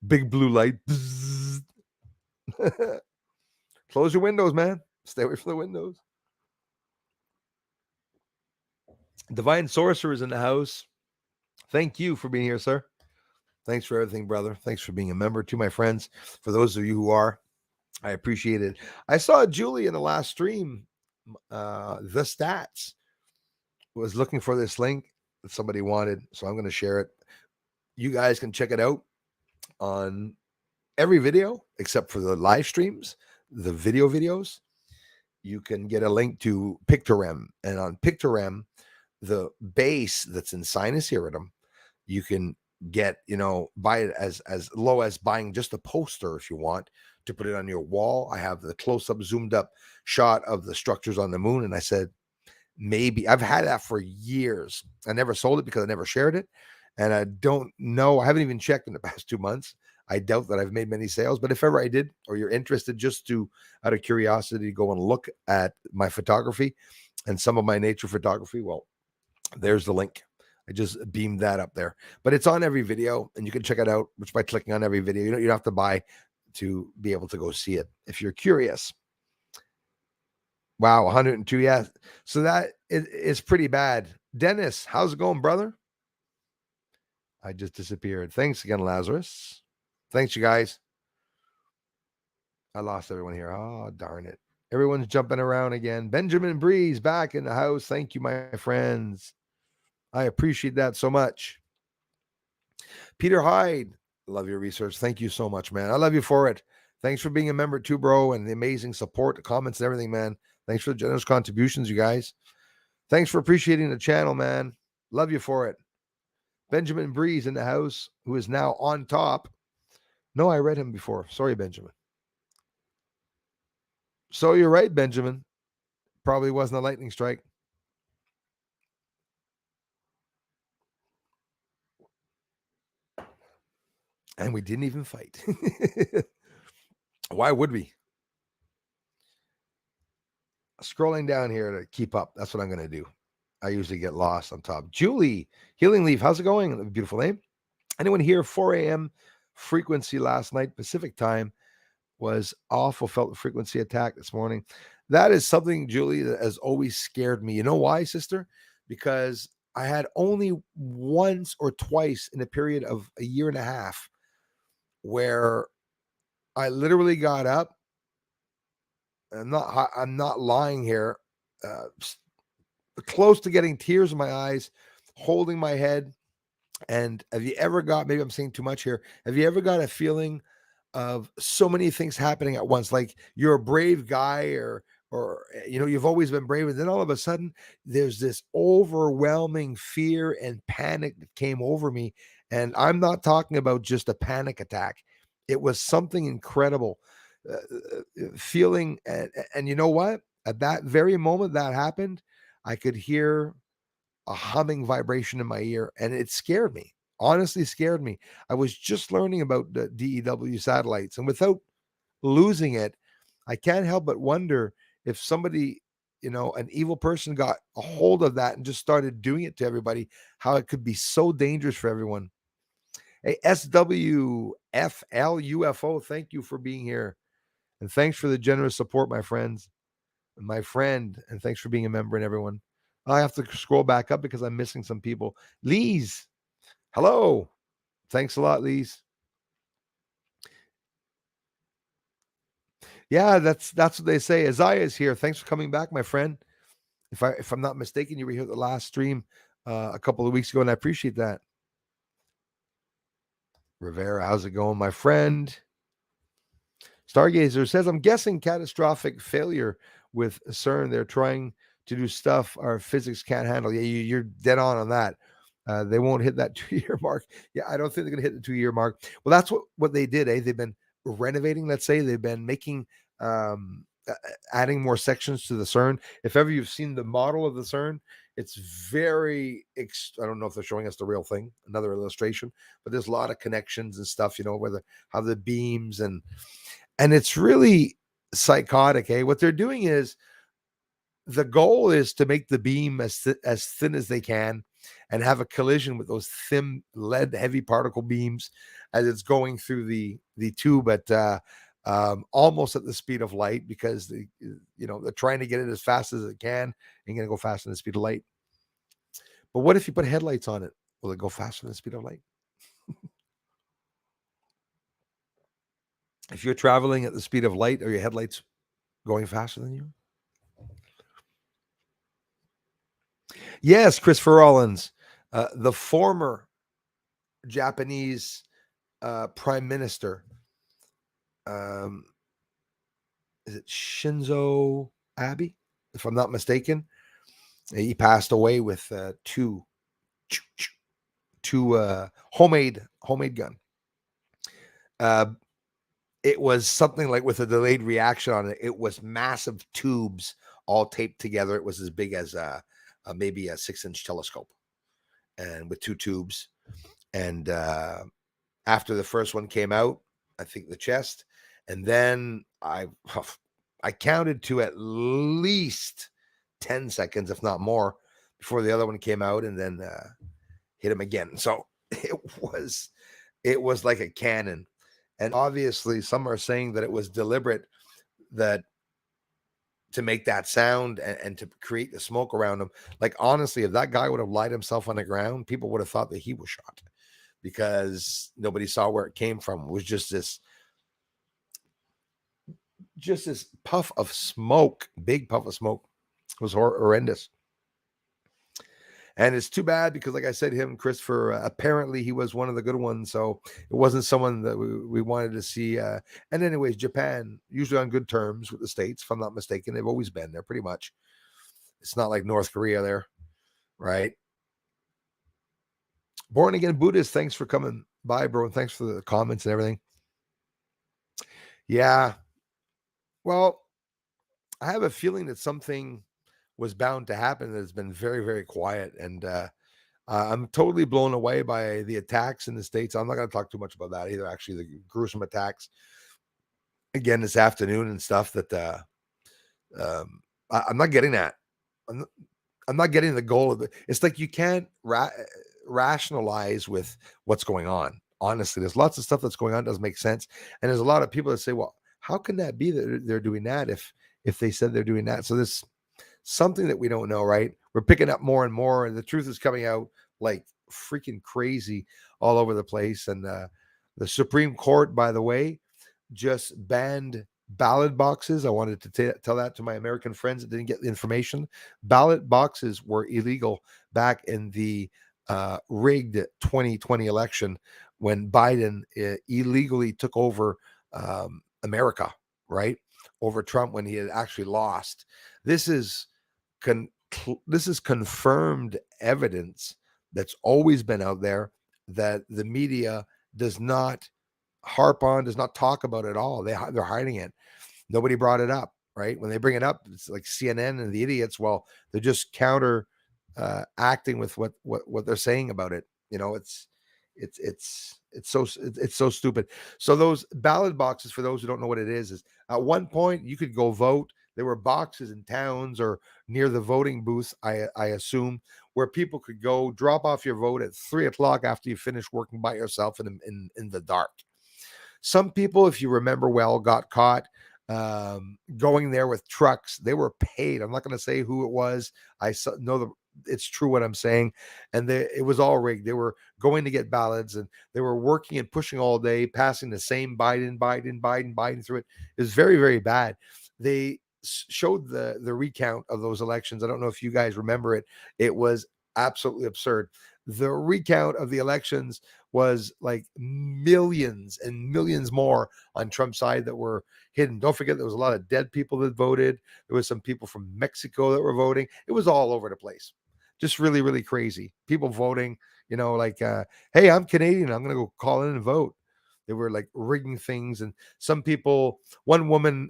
Big blue light. Close your windows, man. Stay away from the windows. Divine Sorcerer is in the house. Thank you for being here, sir. Thanks for everything, brother. Thanks for being a member. To my friends, for those of you who are, I appreciate it. I saw Julie in the last stream. The Stats was looking for this link that somebody wanted, so I'm going to share it. You guys can check it out on every video except for the live streams, the videos. You can get a link to Pictorem, and on Pictorem, the base that's in Sinus Iridium, you can get, buy it as low as buying just a poster if you want to put it on your wall. I have the close-up, zoomed up shot of the structures on the moon, and I said, maybe I've had that for years. I never sold it because I never shared it. And I don't know. I haven't even checked in the past 2 months. I doubt that I've made many sales, but if ever I did, or you're interested just to, out of curiosity, go and look at my photography and some of my nature photography, well, there's the link. I just beamed that up there, but it's on every video and you can check it out, which by clicking on every video, you don't have to buy to be able to go see it if you're curious. Wow, 102. Yeah. So that it's pretty bad. Dennis, how's it going, brother? I just disappeared. Thanks again, Lazarus. Thanks, you guys. I lost everyone here. Oh, darn it. Everyone's jumping around again. Benjamin Breeze back in the house. Thank you, my friends. I appreciate that so much. Peter Hyde, love your research. Thank you so much, man. I love you for it. Thanks for being a member too, bro, and the amazing support, the comments, and everything, man. Thanks for the generous contributions, you guys. Thanks for appreciating the channel, man. Love you for it. Benjamin Breeze in the house, who is now on top. No, I read him before. Sorry, Benjamin. So you're right, Benjamin. Probably wasn't a lightning strike. And we didn't even fight. Why would we? Scrolling down here to keep up. That's what I'm going to do. I usually get lost on top. Julie, Healing Leaf, how's it going? Beautiful name. Anyone here? 4 a.m. frequency last night, Pacific time, was awful. Felt the frequency attack this morning. That is something, Julie, that has always scared me. You know why, sister? Because I had only once or twice in a period of a year and a half where I literally got up. I'm not lying here. Close to getting tears in my eyes, holding my head. And have you ever got, maybe I'm saying too much here, have you ever got a feeling of so many things happening at once? Like you're a brave guy or you've always been brave. And then all of a sudden there's this overwhelming fear and panic that came over me. And I'm not talking about just a panic attack. It was something incredible. Feeling, and you know what? At that very moment that happened, I could hear a humming vibration in my ear, and it scared me. Honestly, scared me. I was just learning about the DEW satellites, and without losing it, I can't help but wonder if somebody, an evil person got a hold of that and just started doing it to everybody, how it could be so dangerous for everyone. Hey, SWFL UFO, thank you for being here. And thanks for the generous support, my friends, my friend. And thanks for being a member and everyone. I have to scroll back up because I'm missing some people. Lee's, hello. Thanks a lot, Lee's. Yeah, that's what they say. Isaiah is here. Thanks for coming back, my friend. If I'm not mistaken, you were here at the last stream a couple of weeks ago, and I appreciate that. Rivera, how's it going, my friend? Stargazer says, I'm guessing catastrophic failure with CERN. They're trying to do stuff our physics can't handle. Yeah, you're dead on that. They won't hit that 2-year mark. Yeah, I don't think they're going to hit the 2-year mark. Well, that's what they did. They've been renovating, let's say. They've been making, adding more sections to the CERN. If ever you've seen the model of the CERN, it's very, I don't know if they're showing us the real thing, another illustration, but there's a lot of connections and stuff, where how the beams and it's really psychotic. What they're doing is the goal is to make the beam as thin as they can and have a collision with those thin lead heavy particle beams as it's going through the tube at almost at the speed of light, because they're trying to get it as fast as it can and going to go faster than the speed of light. But what if you put headlights on it? Will it go faster than the speed of light? If you're traveling at the speed of light, are your headlights going faster than you? Yes, Christopher Rollins, the former Japanese prime minister. Is it Shinzo Abe, if I'm not mistaken? He passed away with two homemade gun. It was something like with a delayed reaction on it. It was massive tubes all taped together. It was as big as maybe a 6-inch telescope, and with 2 tubes. And after the first one came out, I think the chest, and then I counted to at least 10 seconds, if not more, before the other one came out, and then hit him again. So it was like a cannon. And obviously some are saying that it was deliberate, that to make that sound and to create the smoke around him. Like, honestly, if that guy would have light himself on the ground, people would have thought that he was shot, because nobody saw where it came from. It was just this puff of smoke, big puff of smoke. It was horrendous. And it's too bad because, like I said, him, Christopher, apparently he was one of the good ones. So it wasn't someone that we wanted to see. And anyways, Japan, usually on good terms with the States, if I'm not mistaken. They've always been there pretty much. It's not like North Korea there, right? Born Again Buddhist, thanks for coming by, bro. And thanks for the comments and everything. Yeah. Well, I have a feeling that something was bound to happen that has been very, very quiet. And I'm totally blown away by the attacks in the States. I'm not going to talk too much about that either. Actually, the gruesome attacks again this afternoon and stuff that I'm not getting that. I'm not getting the goal of it. It's like you can't rationalize with what's going on. Honestly, there's lots of stuff that's going on that doesn't make sense. And there's a lot of people that say, well, how can that be that they're doing that if they said they're doing that? So there's something that we don't know, right? We're picking up more and more, and the truth is coming out like freaking crazy all over the place. And the Supreme Court, by the way, just banned ballot boxes. I wanted to tell that to my American friends that didn't get the information. Ballot boxes were illegal back in the rigged 2020 election when Biden illegally took over America, right? Over Trump when he had actually lost. This is confirmed evidence that's always been out there that the media does not harp on, does not talk about at all. They're hiding it. Nobody brought it up, right? When they bring it up, it's like CNN and the idiots. Well, they're just counter acting with what they're saying about it. It's so stupid. So those ballot boxes, for those who don't know what it is at one point you could go vote. There were boxes in towns or near the voting booths, I assume, where people could go drop off your vote at 3:00 after you finish working by yourself in the dark. Some people, if you remember well, got caught going there with trucks. They were paid. I'm not going to say who it was. I know it's true what I'm saying. And it was all rigged. They were going to get ballots, and they were working and pushing all day, passing the same Biden through it. It was very, very bad. They showed the recount of those elections. I don't know if you guys remember it. It was absolutely absurd. The recount of the elections was like millions and millions more on Trump's side that were hidden. Don't forget, there was a lot of dead people that voted. There was some people from Mexico that were voting. It was all over the place. Just really, really crazy. People voting, like, hey, I'm Canadian. I'm going to go call in and vote. They were like rigging things. And some people, one woman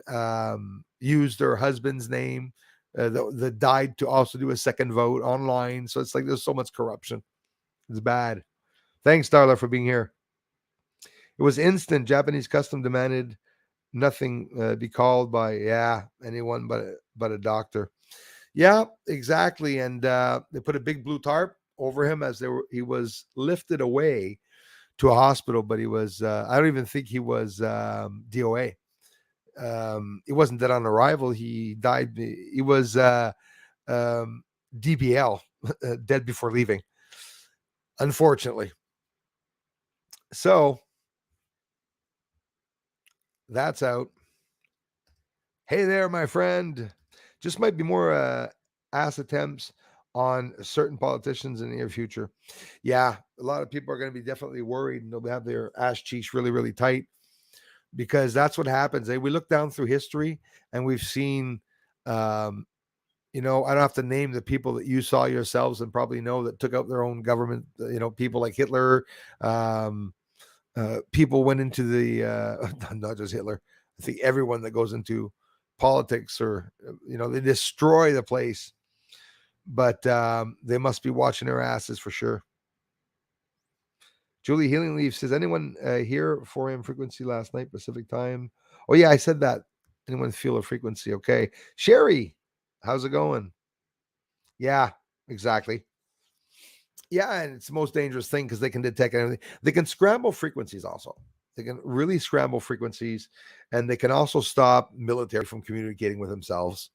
used her husband's name that died to also do a second vote online. So it's like there's so much corruption. It's bad. Thanks, Darla, for being here. It was instant. Japanese custom demanded nothing be called by anyone but a doctor. Yeah, exactly. And they put a big blue tarp over him as he was lifted away to a hospital, but he was I don't even think he was DOA. He wasn't dead on arrival. He died. He was DBL, dead before leaving, unfortunately. So that's out. Hey there, my friend. Just might be more ass attempts on certain politicians in the near future. Yeah, a lot of people are going to be definitely worried, and they'll have their ass cheeks really, really tight, because that's what happens. We look down through history and we've seen, I don't have to name the people that you saw yourselves and probably know that took out their own government, people like Hitler. People went into the, not just Hitler, I think everyone that goes into politics or, they destroy the place. But they must be watching their asses for sure. Julie Healing Leaf says, anyone here 4 a.m. frequency last night, Pacific time? Oh, yeah, I said that. Anyone feel a frequency? Okay. Sherry, how's it going? Yeah, exactly. Yeah, and it's the most dangerous thing because they can detect anything. They can scramble frequencies also. They can really scramble frequencies, and they can also stop military from communicating with themselves.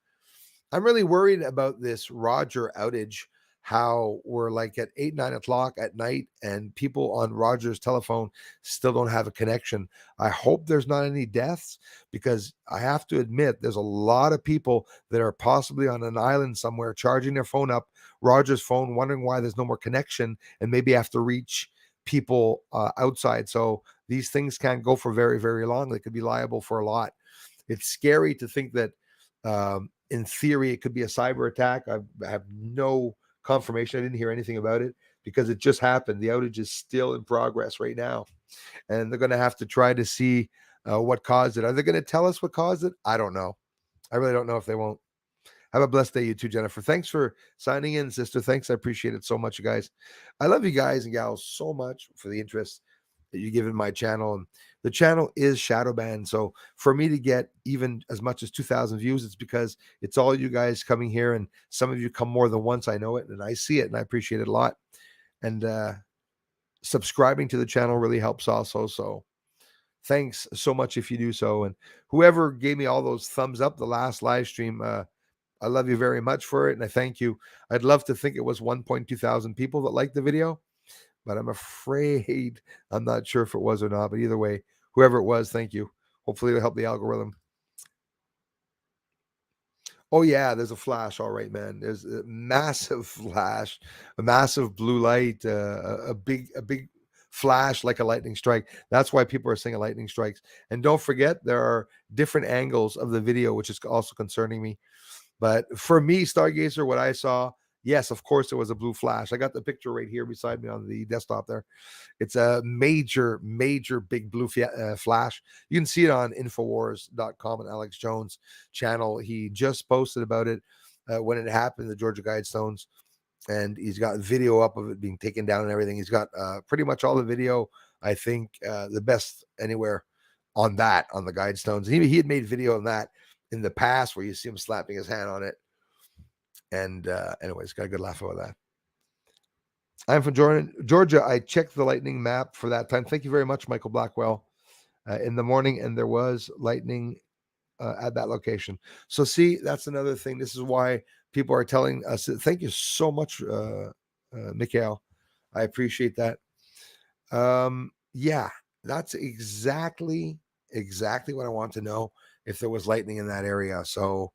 I'm really worried about this Roger outage, how we're like at 8, 9 o'clock at night and people on Roger's telephone still don't have a connection. I hope there's not any deaths, because I have to admit there's a lot of people that are possibly on an island somewhere charging their phone up, Roger's phone, wondering why there's no more connection and maybe have to reach people outside. So these things can't go for very, very long. They could be liable for a lot. It's scary to think that in theory it could be a cyber attack. I have no confirmation. I didn't hear anything about it because it just happened. The outage is still in progress right now, and they're going to have to try to see what caused it. Are they going to tell us what caused it? I don't know. I really don't know if they won't. Have a blessed day, you too, Jennifer. Thanks for signing in, sister. Thanks. I appreciate it so much, you guys. I love you guys and gals so much for the interest that you give in my channel. And the channel is shadow banned. So for me to get even as much as 2,000 views, it's because it's all you guys coming here. And some of you come more than once. I know it and I see it and I appreciate it a lot. And subscribing to the channel really helps also. So thanks so much if you do so. And whoever gave me all those thumbs up the last live stream, I love you very much for it, and I thank you. I'd love to think it was 1.2 thousand people that liked the video, but I'm afraid I'm not sure if it was or not. But either way, whoever it was, thank you. Hopefully it'll help the algorithm. Oh yeah, there's a flash. All right, man. There's a massive flash, a massive blue light, a big flash like a lightning strike. That's why people are saying lightning strikes. And don't forget, there are different angles of the video, which is also concerning me. But for me, Stargazer, what I saw, yes, of course, it was a blue flash. I got the picture right here beside me on the desktop there. It's a major, major big blue flash. You can see it on Infowars.com and Alex Jones' channel. He just posted about it when it happened, the Georgia Guidestones. And he's got video up of it being taken down and everything. He's got pretty much all the video, I think, the best anywhere on that, on the Guidestones. He had made video on that in the past where you see him slapping his hand on it. And anyways, got a good laugh about that. I'm from Georgia. I checked the lightning map for that time. Thank you very much, Michael Blackwell. In the morning, and there was lightning at that location. So see, that's another thing. This is why people are telling us. Thank you so much, Mikhail. I appreciate that. Yeah, that's exactly what I want to know, if there was lightning in that area. So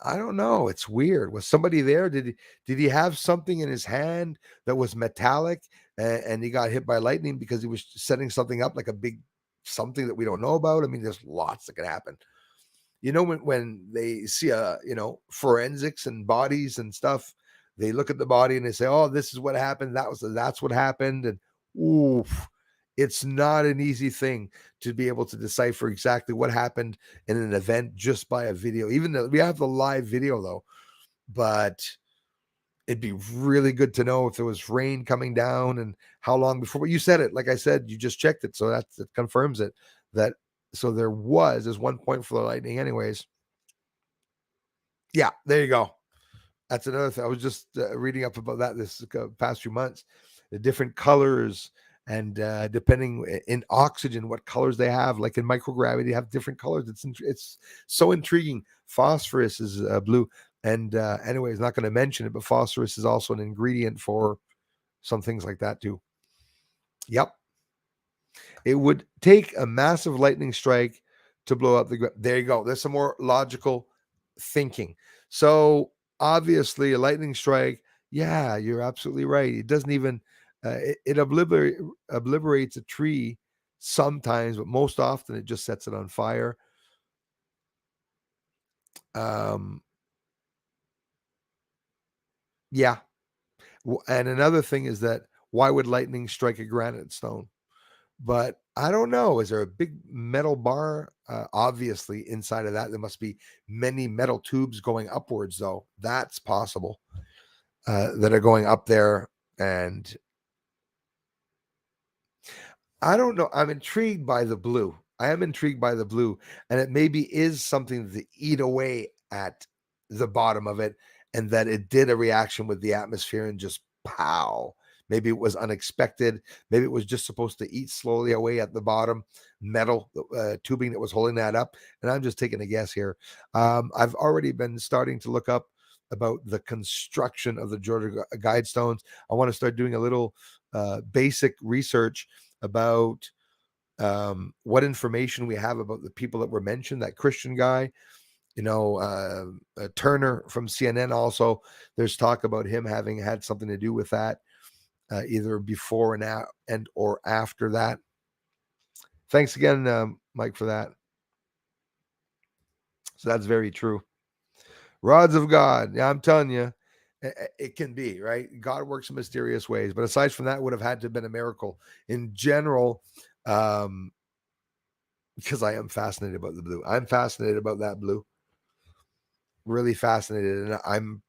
I don't know. It's weird. Was somebody there? Did he have something in his hand that was metallic, and he got hit by lightning because he was setting something up, like a big something that we don't know about? I mean, there's lots that can happen. You know, when they see forensics and bodies and stuff, they look at the body and they say, "Oh, this is what happened. That's what happened." And oof, it's not an easy thing to be able to decipher exactly what happened in an event just by a video. Even though we have the live video though, but it'd be really good to know if there was rain coming down and how long before. But you said it, like I said, you just checked it, so that confirms it. That so there's 1 point for the lightning, anyways. Yeah, there you go. That's another thing. I was just reading up about that this past few months. The different colors, and depending in oxygen, what colors they have. Like in microgravity, they have different colors. It's so intriguing. Phosphorus is blue, and anyways, not going to mention it, but phosphorus is also an ingredient for some things like that too. Yep, it would take a massive lightning strike to blow up the ground. There you go. There's some more logical thinking. So obviously, a lightning strike. Yeah, you're absolutely right. It doesn't even it obliterates a tree sometimes, but most often it just sets it on fire. Yeah. And another thing is that why would lightning strike a granite stone? But I don't know. Is there a big metal bar? Obviously, inside of that, there must be many metal tubes going upwards, though. That's possible that are going up there. And I don't know. I'm intrigued by the blue. I am intrigued by the blue. And it maybe is something to eat away at the bottom of it, and that it did a reaction with the atmosphere and just pow. Maybe it was unexpected. Maybe it was just supposed to eat slowly away at the bottom, metal tubing that was holding that up. And I'm just taking a guess here. I've already been starting to look up about the construction of the Georgia Guidestones. I want to start doing a little basic research about what information we have about the people that were mentioned, that Christian guy, Turner from CNN. Also, there's talk about him having had something to do with that, either before and or after that. Thanks again, Mike, for that. So that's very true. Rods of God. Yeah, I'm telling you, it can be, right? God works in mysterious ways. But aside from that, would have had to have been a miracle. In general, because I am fascinated about the blue. I'm fascinated about that blue. Really fascinated. And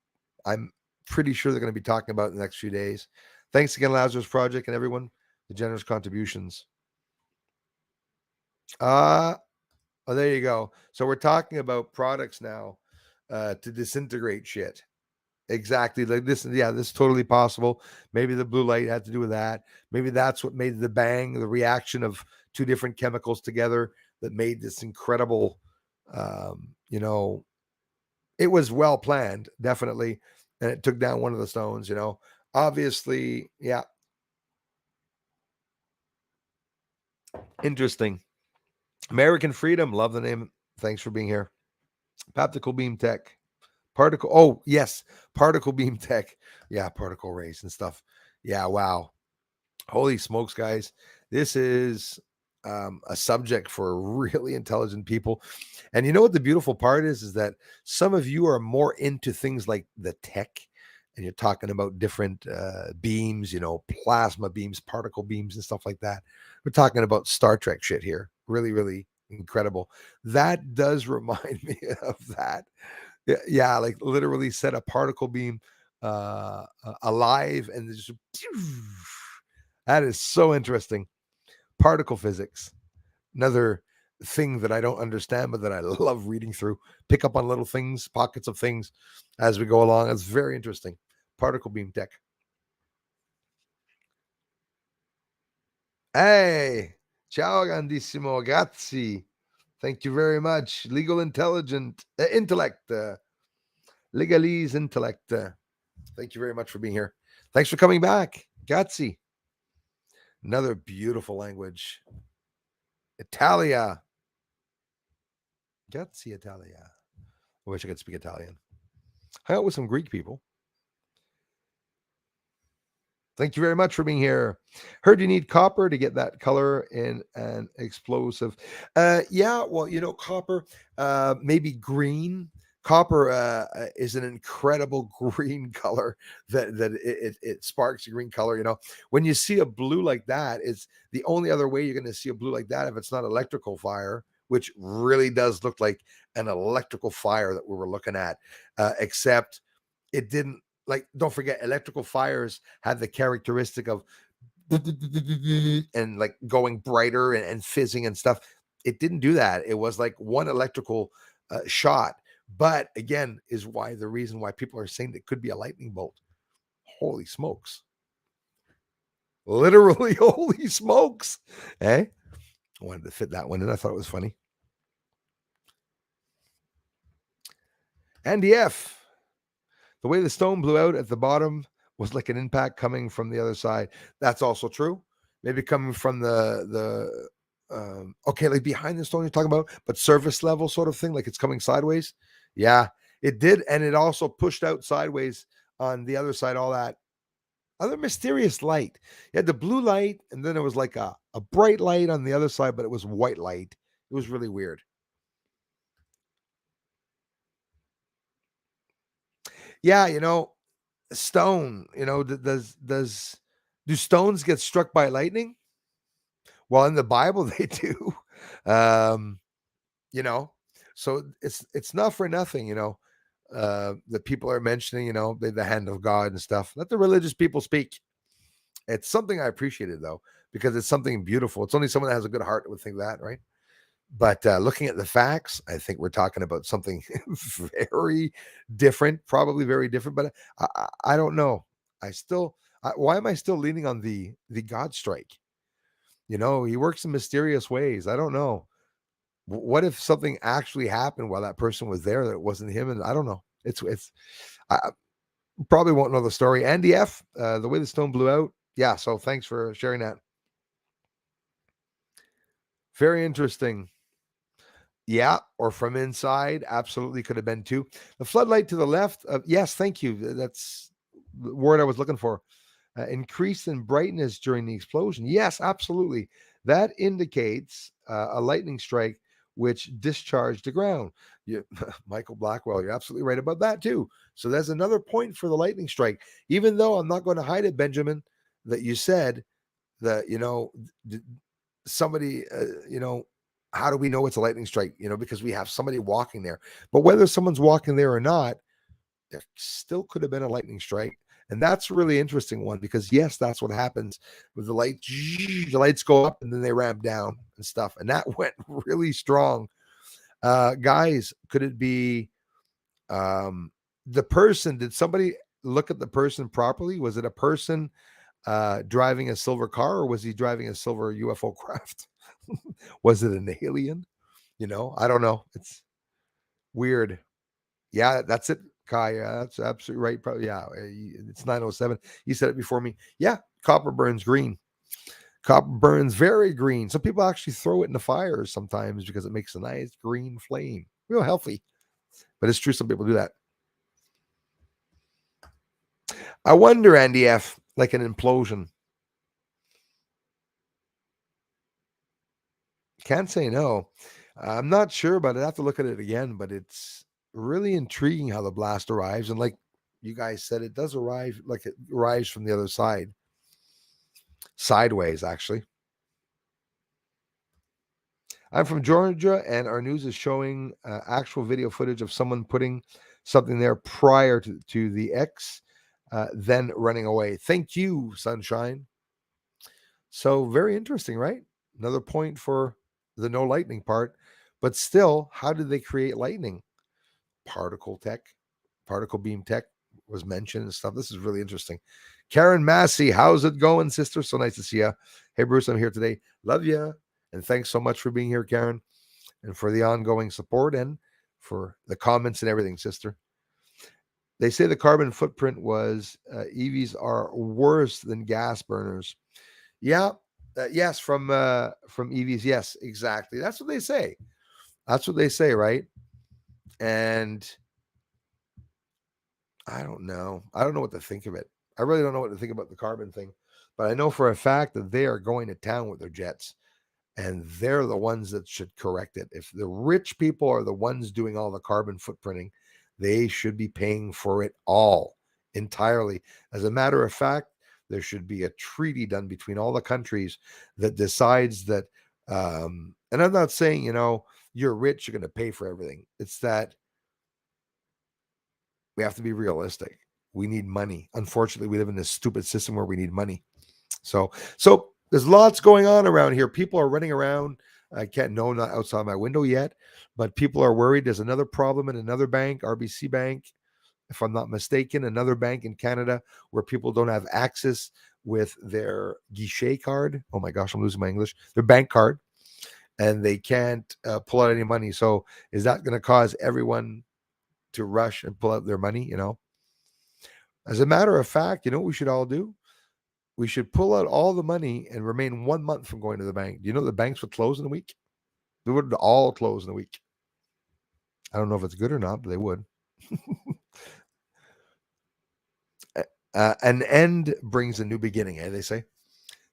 I'm pretty sure they're going to be talking about it in the next few days. Thanks again, Lazarus Project, and everyone, the generous contributions. Oh, there you go. So we're talking about products now to disintegrate shit. Exactly. Like this, yeah, this is totally possible. Maybe the blue light had to do with that. Maybe that's what made the bang, the reaction of two different chemicals together that made this incredible, it was well planned, definitely. And it took down one of the stones, obviously. Yeah. Interesting. American Freedom. Love the name. Thanks for being here. Optical beam tech. Particle. Oh, yes. Particle beam tech. Yeah. Particle rays and stuff. Yeah. Wow. Holy smokes, guys. This is a subject for really intelligent people. And you know what the beautiful part is that some of you are more into things like the tech, and you're talking about different beams, plasma beams, particle beams, and stuff like that. We're talking about Star Trek shit here. Really, really incredible. That does remind me of that. Yeah, like literally set a particle beam alive and just that is so interesting. Particle physics, another thing that I don't understand, but that I love reading through. Pick up on little things, pockets of things as we go along. It's very interesting. Particle beam tech. Hey, ciao, grandissimo, grazie. Thank you very much. Legal intellect, legalese intellect. Thank you very much for being here. Thanks for coming back. Grazie. Another beautiful language. Italia. Grazie, Italia. I wish I could speak Italian. Hang out with some Greek people. Thank you very much for being here. Heard you need copper to get that color in an explosive. Yeah, well, copper, maybe green. Copper is an incredible green color that it sparks a green color. When you see a blue like that, it's the only other way you're going to see a blue like that if it's not electrical fire, which really does look like an electrical fire that we were looking at, except it didn't. Like, don't forget, electrical fires have the characteristic of and like going brighter and fizzing and stuff. It didn't do that. It was like one electrical shot. But again, is the reason why people are saying it could be a lightning bolt. Holy smokes. Literally, holy smokes. I wanted to fit that one in. I thought it was funny. NDF. The way the stone blew out at the bottom was like an impact coming from the other side. That's also true. Maybe coming from the like behind the stone you're talking about, but surface level sort of thing, like it's coming sideways. Yeah, it did, and it also pushed out sideways on the other side. All that other mysterious light. You had the blue light, and then it was like a bright light on the other side, but it was white light. It was really weird. Yeah, stone. Do stones get struck by lightning? Well, in the Bible they do. Um, so it's not for nothing, that people are mentioning, the hand of God and stuff. Let the religious people speak. It's something I appreciated though, because it's something beautiful. It's only someone that has a good heart that would think that, right? But looking at the facts, I think we're talking about something very different, probably very different. But I don't know. Why am I still leaning on the God strike? He works in mysterious ways. I don't know. What if something actually happened while that person was there that it wasn't him? And I don't know. I probably won't know the story. Andy F, the way the stone blew out. Yeah. So thanks for sharing that. Very interesting. Yeah, or from inside, absolutely could have been too. The floodlight to the left, yes, thank you. That's the word I was looking for. Increase in brightness during the explosion. Yes, absolutely. That indicates a lightning strike which discharged the ground. Michael Blackwell, you're absolutely right about that too. So there's another point for the lightning strike. Even though I'm not going to hide it, Benjamin, that you said that, somebody, how do we know it's a lightning strike? Because we have somebody walking there. But whether someone's walking there or not, there still could have been a lightning strike. And that's a really interesting one because, yes, that's what happens with the light. The lights go up and then they ramp down and stuff. And that went really strong. Guys, could it be the person? Did somebody look at the person properly? Was it a person driving a silver car or was he driving a silver UFO craft? Was it an alien? I don't know. It's weird. Yeah, that's it, Kai. That's absolutely right. Probably, yeah. It's 9:07. You said it before me. Yeah, copper burns green. Copper burns very green. Some people actually throw it in the fire sometimes because it makes a nice green flame. Real healthy. But it's true, some people do that. I wonder, Andy F, like an implosion. Can't say no. I'm not sure, but I'd have to look at it again. But it's really intriguing how the blast arrives. And like you guys said, it does arrive like it arrives from the other side. Sideways, actually. I'm from Georgia, and our news is showing actual video footage of someone putting something there prior to the X, then running away. Thank you, Sunshine. So, very interesting, right? Another point for the no lightning part. But still, how did they create lightning? Particle tech, particle beam tech was mentioned and stuff. This is really interesting. Karen Massey, how's it going, sister? So nice to see you. Hey, Bruce, I'm here today. Love you. And thanks so much for being here, Karen, and for the ongoing support and for the comments and everything, sister. They say the carbon footprint was EVs are worse than gas burners. Yeah, yes, from EVs. Yes, exactly. That's what they say. That's what they say, right? And I don't know. I don't know what to think of it. I really don't know what to think about the carbon thing, but I know for a fact that they are going to town with their jets. And they're the ones that should correct it. If the rich people are the ones doing all the carbon footprinting, they should be paying for it all entirely. As a matter of fact, there should be a treaty done between all the countries that decides that. And I'm not saying, you're rich, you're going to pay for everything. It's that we have to be realistic. We need money. Unfortunately, we live in this stupid system where we need money. So there's lots going on around here. People are running around. I can't know, not outside my window yet, but people are worried. There's another problem in another bank, RBC Bank, if I'm not mistaken, another bank in Canada where people don't have access with their guichet card. Oh my gosh, I'm losing my English. Their bank card, and they can't pull out any money. So is that going to cause everyone to rush and pull out their money? As a matter of fact, you know what we should all do? We should pull out all the money and remain 1 month from going to the bank. Do you know the banks would close in a week? They would all close in a week. I don't know if it's good or not, but they would. An end brings a new beginning, they say.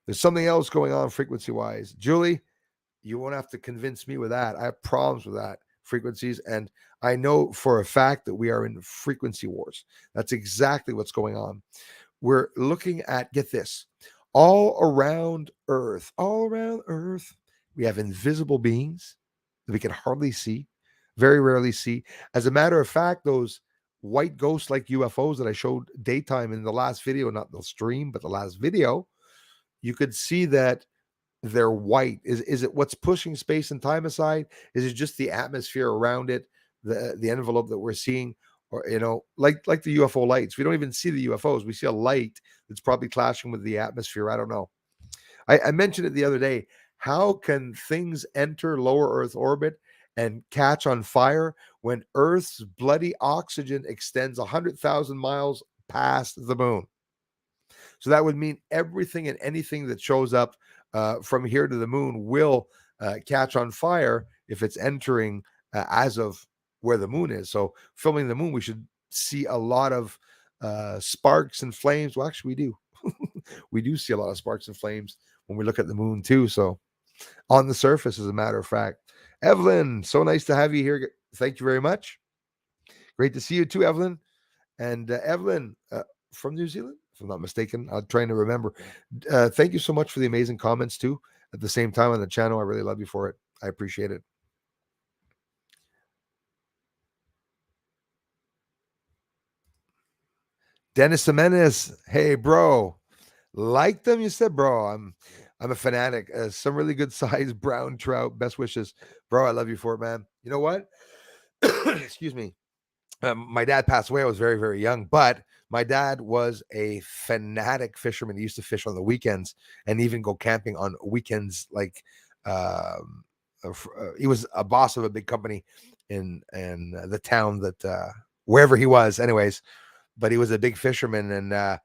There's something else going on frequency-wise. Julie, you won't have to convince me with that. I have problems with that, frequencies, and I know for a fact that we are in frequency wars. That's exactly what's going on. We're looking at, get this, all around Earth, we have invisible beings that we can hardly see, very rarely see. As a matter of fact, those white ghosts like UFOs that I showed daytime in the last video, not the stream, but the last video, you could see that they're white. Is it what's pushing space and time aside? Is it just the atmosphere around it, the envelope that we're seeing? or like the UFO lights. We don't even see the UFOs. We see a light that's probably clashing with the atmosphere. I don't know. I mentioned it the other day. How can things enter lower Earth orbit and catch on fire when Earth's bloody oxygen extends 100,000 miles past the moon? So that would mean everything and anything that shows up from here to the moon will catch on fire if it's entering as of where the moon is. So filming the moon, we should see a lot of sparks and flames. Well, actually, we do. We do see a lot of sparks and flames when we look at the moon too. So on the surface, as a matter of fact. Evelyn, so nice to have you here. Thank you very much. Great to see you too, Evelyn. And Evelyn from New Zealand, if I'm not mistaken. I'm trying to remember. Thank you so much for the amazing comments too. At the same time on the channel, I really love you for it. I appreciate it. Dennis Jimenez, hey bro, like them? You said, bro. I'm a fanatic. Some really good size brown trout. Best wishes, bro. I love you for it, man. You know what? Excuse me. My dad passed away. I was very, very young, but my dad was a fanatic fisherman. He used to fish on the weekends and even go camping on weekends. Like, he was a boss of a big company in the town that wherever he was, anyways. But he was a big fisherman, and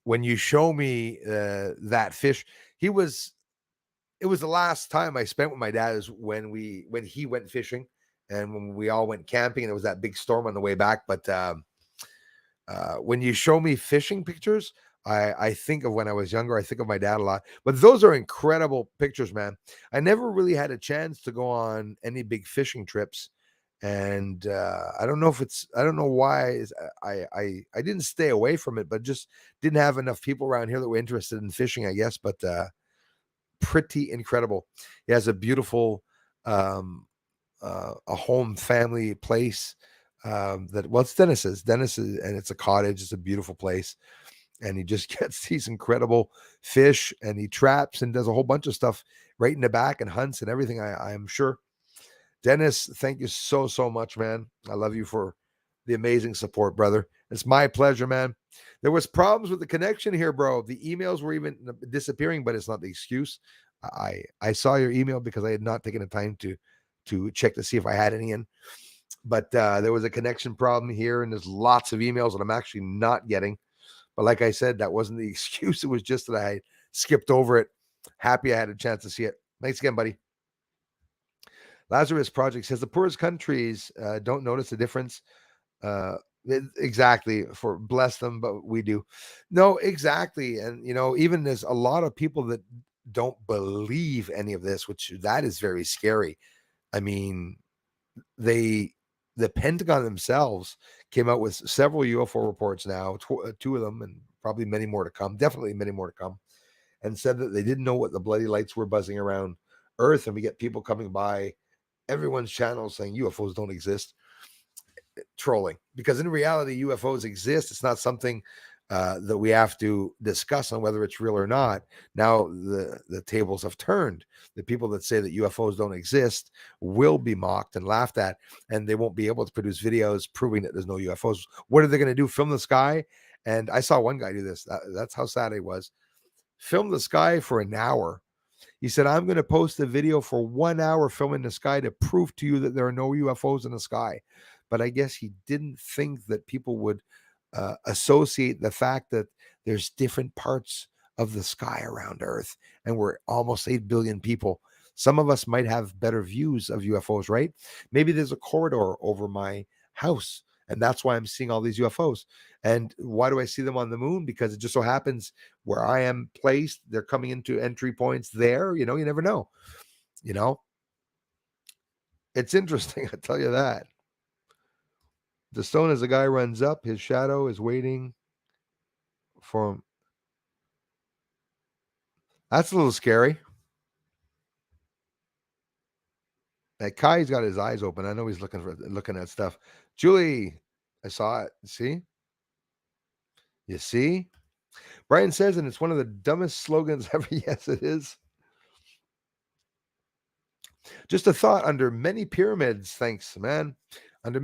when you show me that fish, it was the last time I spent with my dad is when he went fishing and when we all went camping, and there was that big storm on the way back. But when you show me fishing pictures, I think of when I was younger. I think of my dad a lot. But those are incredible pictures, man. I never really had a chance to go on any big fishing trips, and I don't know why. I didn't stay away from it, but just didn't have enough people around here that were interested in fishing, I guess. But pretty incredible. He has a beautiful a home family place it's Dennis's. And it's a cottage. It's a beautiful place. And he just gets these incredible fish, and he traps and does a whole bunch of stuff right in the back and hunts and everything. I'm sure. Dennis, thank you so, so much, man. I love you for the amazing support, brother. It's my pleasure, man. There was problems with the connection here, bro. The emails were even disappearing, but it's not the excuse. I saw your email because I had not taken the time to check to see if I had any in. But there was a connection problem here, and there's lots of emails that I'm actually not getting. But like I said, that wasn't the excuse. It was just that I skipped over it. Happy I had a chance to see it. Thanks again, buddy. Lazarus Project says the poorest countries don't notice the difference. Exactly, for bless them, but we do. No, exactly. And even there's a lot of people that don't believe any of this, which that is very scary. I mean, the Pentagon themselves came out with several UFO reports now, two of them, and probably many more to come, definitely many more to come, and said that they didn't know what the bloody lights were buzzing around Earth. And we get people coming by everyone's channel saying UFOs don't exist, trolling, because in reality UFOs exist. It's not something that we have to discuss on whether it's real or not. Now the tables have turned. The people that say that UFOs don't exist will be mocked and laughed at, and they won't be able to produce videos proving that there's no UFOs. What are they going to do? Film the sky? And I saw one guy do this. That's how sad he was. Film the sky for an hour. He said, I'm going to post a video for 1 hour filming the sky to prove to you that there are no UFOs in the sky. But I guess he didn't think that people would associate the fact that there's different parts of the sky around Earth, and we're almost 8 billion people. Some of us might have better views of UFOs, right? Maybe there's a corridor over my house, and that's why I'm seeing all these UFOs. And why do I see them on the moon? Because it just so happens where I am placed, they're coming into entry points there. You never know. It's interesting. I tell you that. The stone, as a guy runs up, his shadow is waiting for him. That's a little scary. That Kai's got his eyes open. I know he's looking at stuff. Julie, I saw it. See? You see? Brian says, and it's one of the dumbest slogans ever. Yes, it is. Just a thought, under many pyramids, thanks, man. Under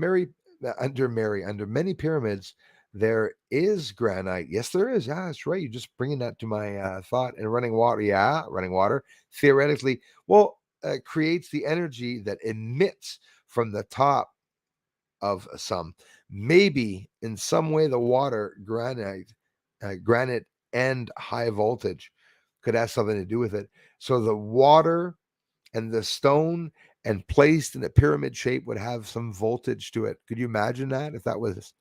under many pyramids, there is granite. Yes, there is. Yeah, that's right. You're just bringing that to my thought. And running water, yeah, running water theoretically, well, creates the energy that emits from the top of some. Maybe in some way, the water, granite, and high voltage could have something to do with it. So the water and the stone and placed in a pyramid shape would have some voltage to it. Could you imagine that if that was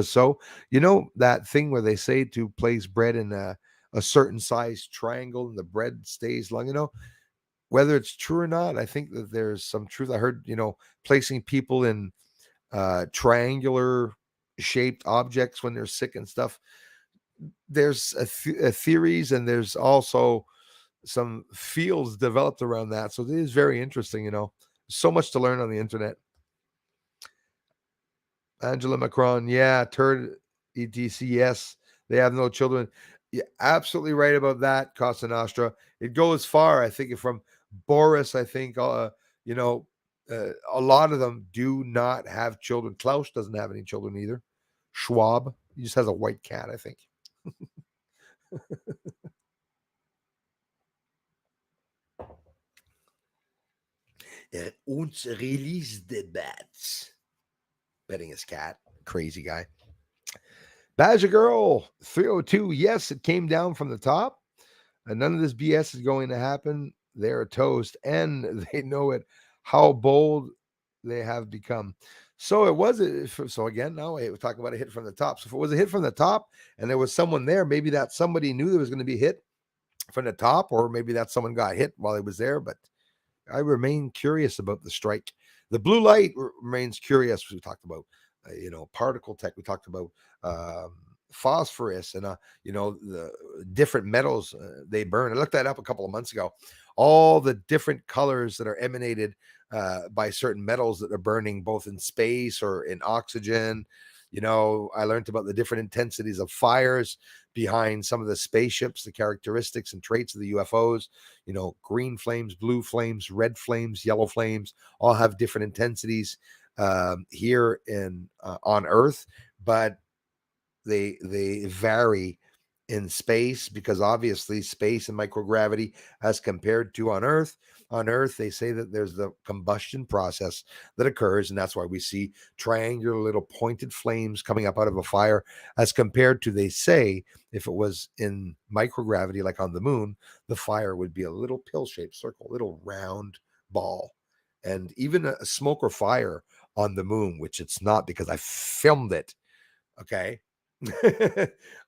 so? You know that thing where they say to place bread in a certain size triangle and the bread stays long, whether it's true or not, I think that there's some truth. I heard, placing people in triangular shaped objects when they're sick and stuff. There's a theories, and there's also some fields developed around that. So it is very interesting, so much to learn on the internet. Angela Macron, yeah, turd etc. Yes, they have no children. Yeah, absolutely right about that, Costa Nostra. It goes far. I think from Boris, I think a lot of them do not have children. Klaus doesn't have any children either. Schwab, he just has a white cat, I think. Und release the bats. Petting his cat. Crazy guy. Badger Girl 302. Yes, it came down from the top. And none of this BS is going to happen. They're toast, and they know it. How bold they have become. So it was. So again, now we're talking about a hit from the top. So if it was a hit from the top, and there was someone there, maybe that somebody knew there was going to be a hit from the top, or maybe that someone got hit while he was there. But I remain curious about the strike. The blue light remains curious. We talked about, particle tech. We talked about phosphorus and the different metals they burn. I looked that up a couple of months ago. All the different colors that are emanated by certain metals that are burning, both in space or in oxygen. I learned about the different intensities of fires behind some of the spaceships, the characteristics and traits of the UFOs. Green flames, blue flames, red flames, yellow flames, all have different intensities here on Earth, but they vary in space, because obviously space and microgravity as compared to on Earth. On Earth, they say that there's the combustion process that occurs, and that's why we see triangular little pointed flames coming up out of a fire, as compared to, they say, if it was in microgravity like on the moon, the fire would be a little pill-shaped circle, little round ball. And even a smoke or fire on the moon, which it's not because I filmed it, okay?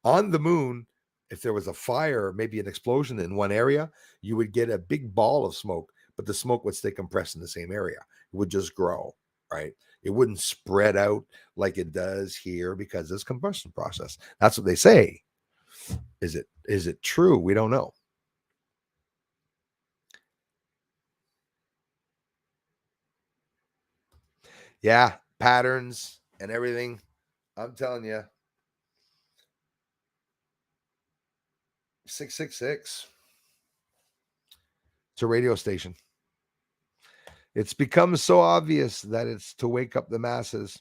On the moon, if there was a fire, maybe an explosion in one area, you would get a big ball of smoke, but the smoke would stay compressed in the same area. It would just grow, right? It wouldn't spread out like it does here because it's combustion process. That's what they say. Is it true? We don't know. Yeah, patterns and everything. I'm telling you. 666. It's a radio station. It's become so obvious that it's to wake up the masses.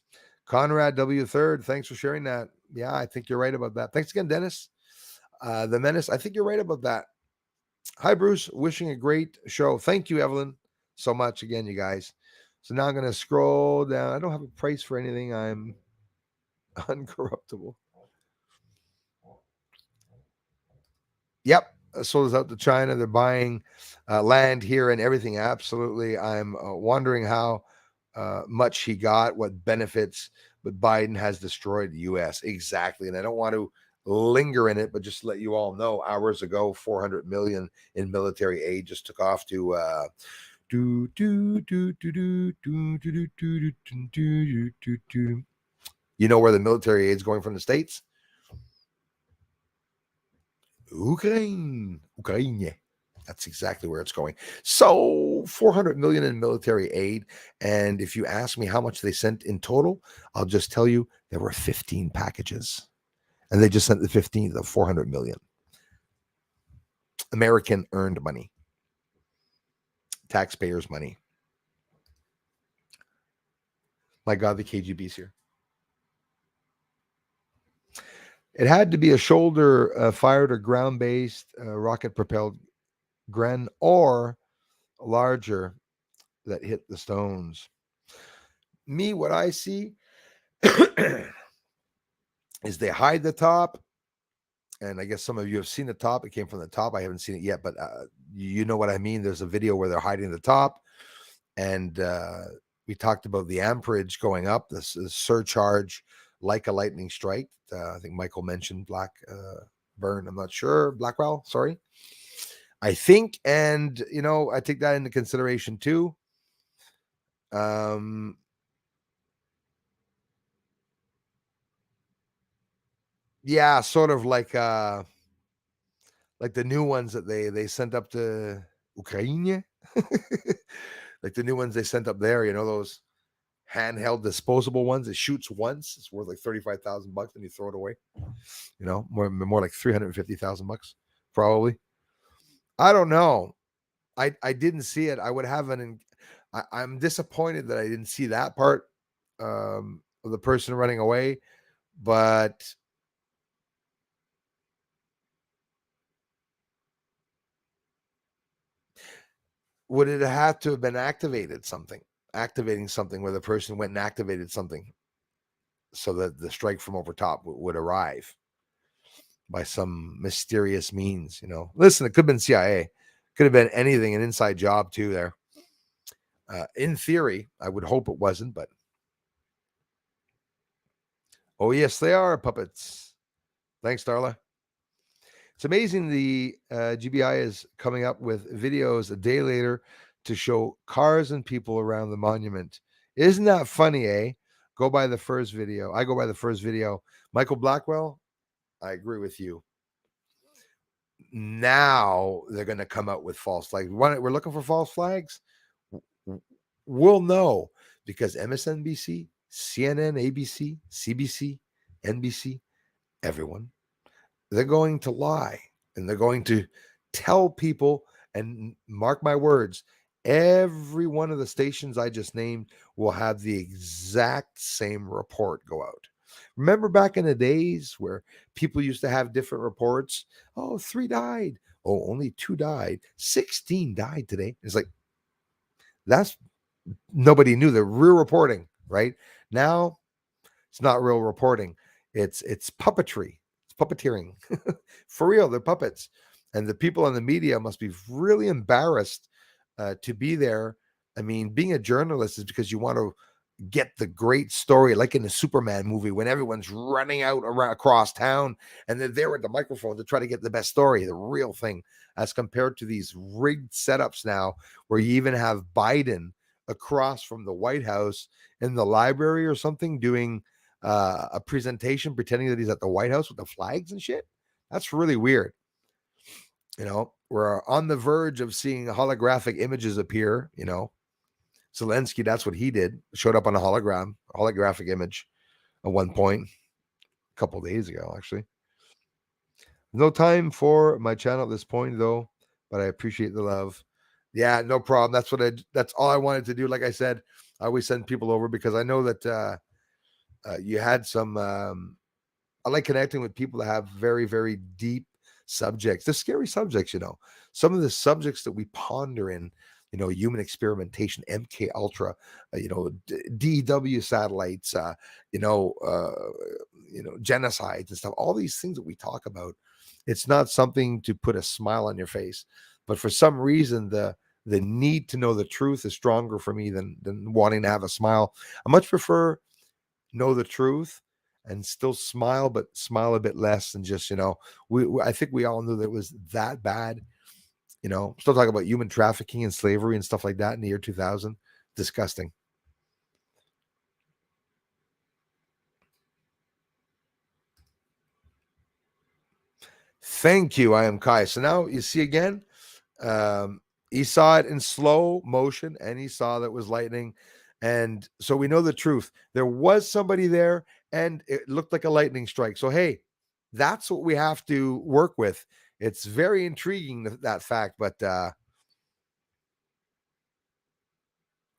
Conrad W. Third, thanks for sharing that. Yeah, I think you're right about that. Thanks again, Dennis. The Menace, I think you're right about that. Hi, Bruce. Wishing a great show. Thank you, Evelyn, so much again, you guys. So now I'm going to scroll down. I don't have a price for anything. I'm uncorruptible. Yep. Sold us out to China. They're buying land here and everything. Absolutely. I'm wondering how much he got, what benefits, but Biden has destroyed the U.S. Exactly. And I don't want to linger in it, but just let you all know, hours ago, 400 million in military aid just took off to you know where the military aid is going from the States? Ukraine. That's exactly where it's going. So 400 million in military aid. And if you ask me how much they sent in total, I'll just tell you there were 15 packages. And they just sent the 15th of 400 million. American earned money. Taxpayers' money. My God, the KGB's here. It had to be a shoulder fired or ground based rocket propelled Gren or larger that hit the stones. Me, what I see is they hide the top. And I guess some of you have seen the top. It came from the top. I haven't seen it yet, but you know what I mean. There's a video where they're hiding the top. And we talked about the amperage going up, this surcharge like a lightning strike. I think Michael mentioned Black Burn. I'm not sure. Blackwell, sorry. I think, and I take that into consideration too. Yeah, sort of like the new ones that they sent up to Ukraine. Like the new ones they sent up there, those handheld disposable ones. It shoots once. It's worth like $35,000 and you throw it away. More like $350,000 probably. I don't know. I didn't see it. I would have I'm disappointed that I didn't see that part of the person running away, but would it have to have been activating something where the person went and activated something so that the strike from over top would arrive by some mysterious means? Listen, it could have been CIA, could have been anything, an inside job too there. In theory, I would hope it wasn't, but oh yes, they are puppets. Thanks, Darla. It's amazing the GBI is coming up with videos a day later to show cars and people around the monument. Isn't that funny, eh? Go by the first video. I go by the first video. Michael Blackwell, I agree with you. Now they're going to come out with false flags. We're looking for false flags. We'll know because MSNBC, CNN, ABC, CBC, NBC, everyone, they're going to lie and they're going to tell people, and mark my words, every one of the stations I just named will have the exact same report go out. Remember back in the days where people used to have different reports? Oh, 3 died. Oh, only 2 died. 16 died today. It's like, that's nobody knew the real reporting, right? Now it's not real reporting. It's puppetry. It's puppeteering. For real, they're puppets. And the people in the media must be really embarrassed to be there. I mean, being a journalist is because you want to get the great story, like in the Superman movie, when everyone's running out across town and they're there with the microphone to try to get the best story, the real thing, as compared to these rigged setups now where you even have Biden across from the White House in the library or something doing a presentation pretending that he's at the White House with the flags and shit. That's really weird. We're on the verge of seeing holographic images appear. Zelensky, that's what he did. Showed up on a holographic image at one point, a couple days ago, actually. No time for my channel at this point, though, but I appreciate the love. Yeah, no problem. That's all I wanted to do. Like I said, I always send people over because I know that you had some. I like connecting with people that have very, very deep subjects. They're scary subjects, Some of the subjects that we ponder in, human experimentation, MK Ultra, DW satellites, genocides and stuff. All these things that we talk about, it's not something to put a smile on your face, but for some reason the need to know the truth is stronger for me than wanting to have a smile. I much prefer know the truth and still smile, but smile a bit less than just, I think we all knew that it was that bad. Still talking about human trafficking and slavery and stuff like that in the year 2000. Disgusting. Thank you. I am Kai. So now you see again, he saw it in slow motion and he saw that it was lightning. And so we know the truth. There was somebody there and it looked like a lightning strike. So, hey, that's what we have to work with. It's very intriguing, that fact, but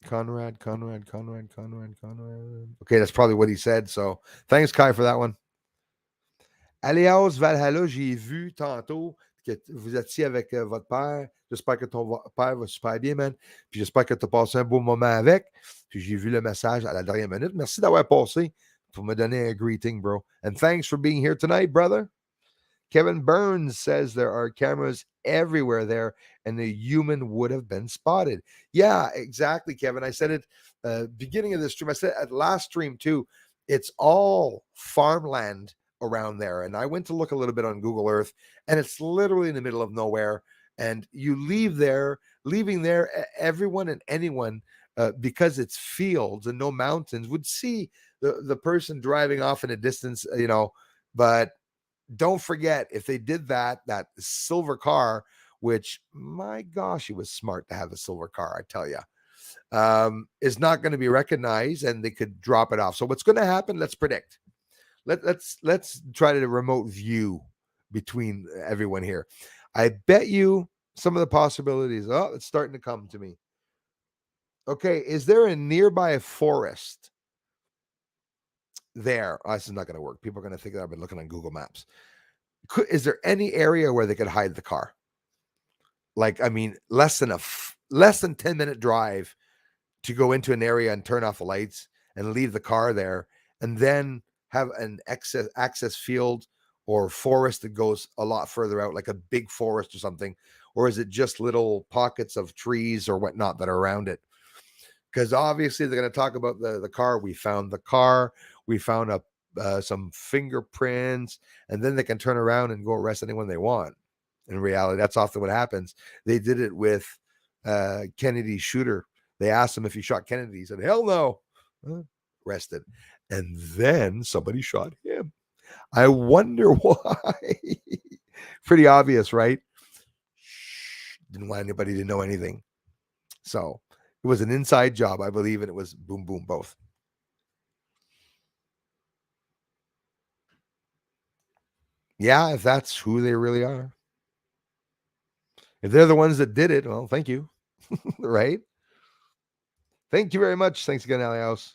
Conrad. Okay, that's probably what he said. So thanks, Kai, for that one. Aléas Valhalla, j'ai vu tantôt que vous étiez avec votre père. J'espère que ton père va super bien, man. Puis j'espère que tu as passé un beau moment avec. Puis j'ai vu le message à la dernière minute. Merci d'avoir passé pour me donner un greeting, bro. And thanks for being here tonight, brother. Kevin Burns says there are cameras everywhere there and the human would have been spotted. Yeah, exactly, Kevin. I said it beginning of this stream. I said at last stream too. It's all farmland around there. And I went to look a little bit on Google Earth, and it's literally in the middle of nowhere. And you leaving there, everyone and anyone, because it's fields and no mountains, would see the person driving off in a distance, but don't forget, if they did that silver car, which my gosh, he was smart to have a silver car, I tell you, is not going to be recognized, and they could drop it off. So what's going to happen? Let's predict. Let's try to remote view between everyone here. I bet you some of the possibilities. Oh, it's starting to come to me. Okay, is there a nearby forest there? Oh, this is not going to work. People are going to think that I've been looking on Google Maps. Is there any area where they could hide the car? Like, I mean, less than 10-minute drive to go into an area and turn off the lights and leave the car there, and then have an access field or forest that goes a lot further out, like a big forest or something? Or is it just little pockets of trees or whatnot that are around it? Because obviously they're going to talk about the car. We found the car. We found some fingerprints, and then they can turn around and go arrest anyone they want. In reality, that's often what happens. They did it with Kennedy's shooter. They asked him if he shot Kennedy. He said, hell no. Arrested. And then somebody shot him. I wonder why. Pretty obvious, right? Didn't want anybody to know anything. So it was an inside job, I believe, and it was boom, boom, both. Yeah, if that's who they really are. If they're the ones that did it, well, thank you. Right? Thank you very much. Thanks again, Alios.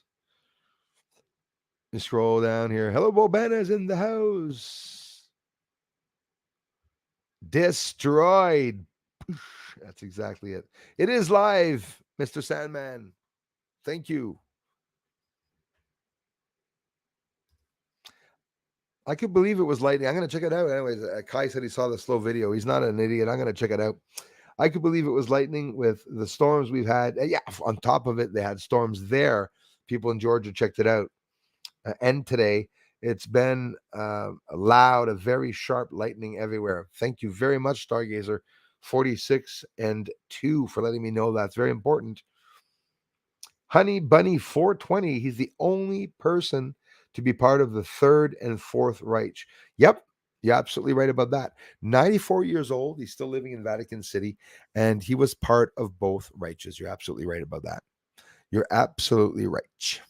Scroll down here. Hello, Bobana's in the house. Destroyed. That's exactly it. It is live, Mr. Sandman. Thank you. I could believe it was lightning. I'm going to check it out. Anyways, Kai said he saw the slow video. He's not an idiot. I'm going to check it out. I could believe it was lightning with the storms we've had. Yeah, on top of it, they had storms there. People in Georgia checked it out. And today, it's been loud, a very sharp lightning everywhere. Thank you very much, Stargazer 46 and 2, for letting me know that's very important. Honey Bunny 420, he's the only person to be part of the Third and Fourth Reich. Yep, you're absolutely right about that. 94 years old, he's still living in Vatican City, and he was part of both Reiches. You're absolutely right about that. You're absolutely right.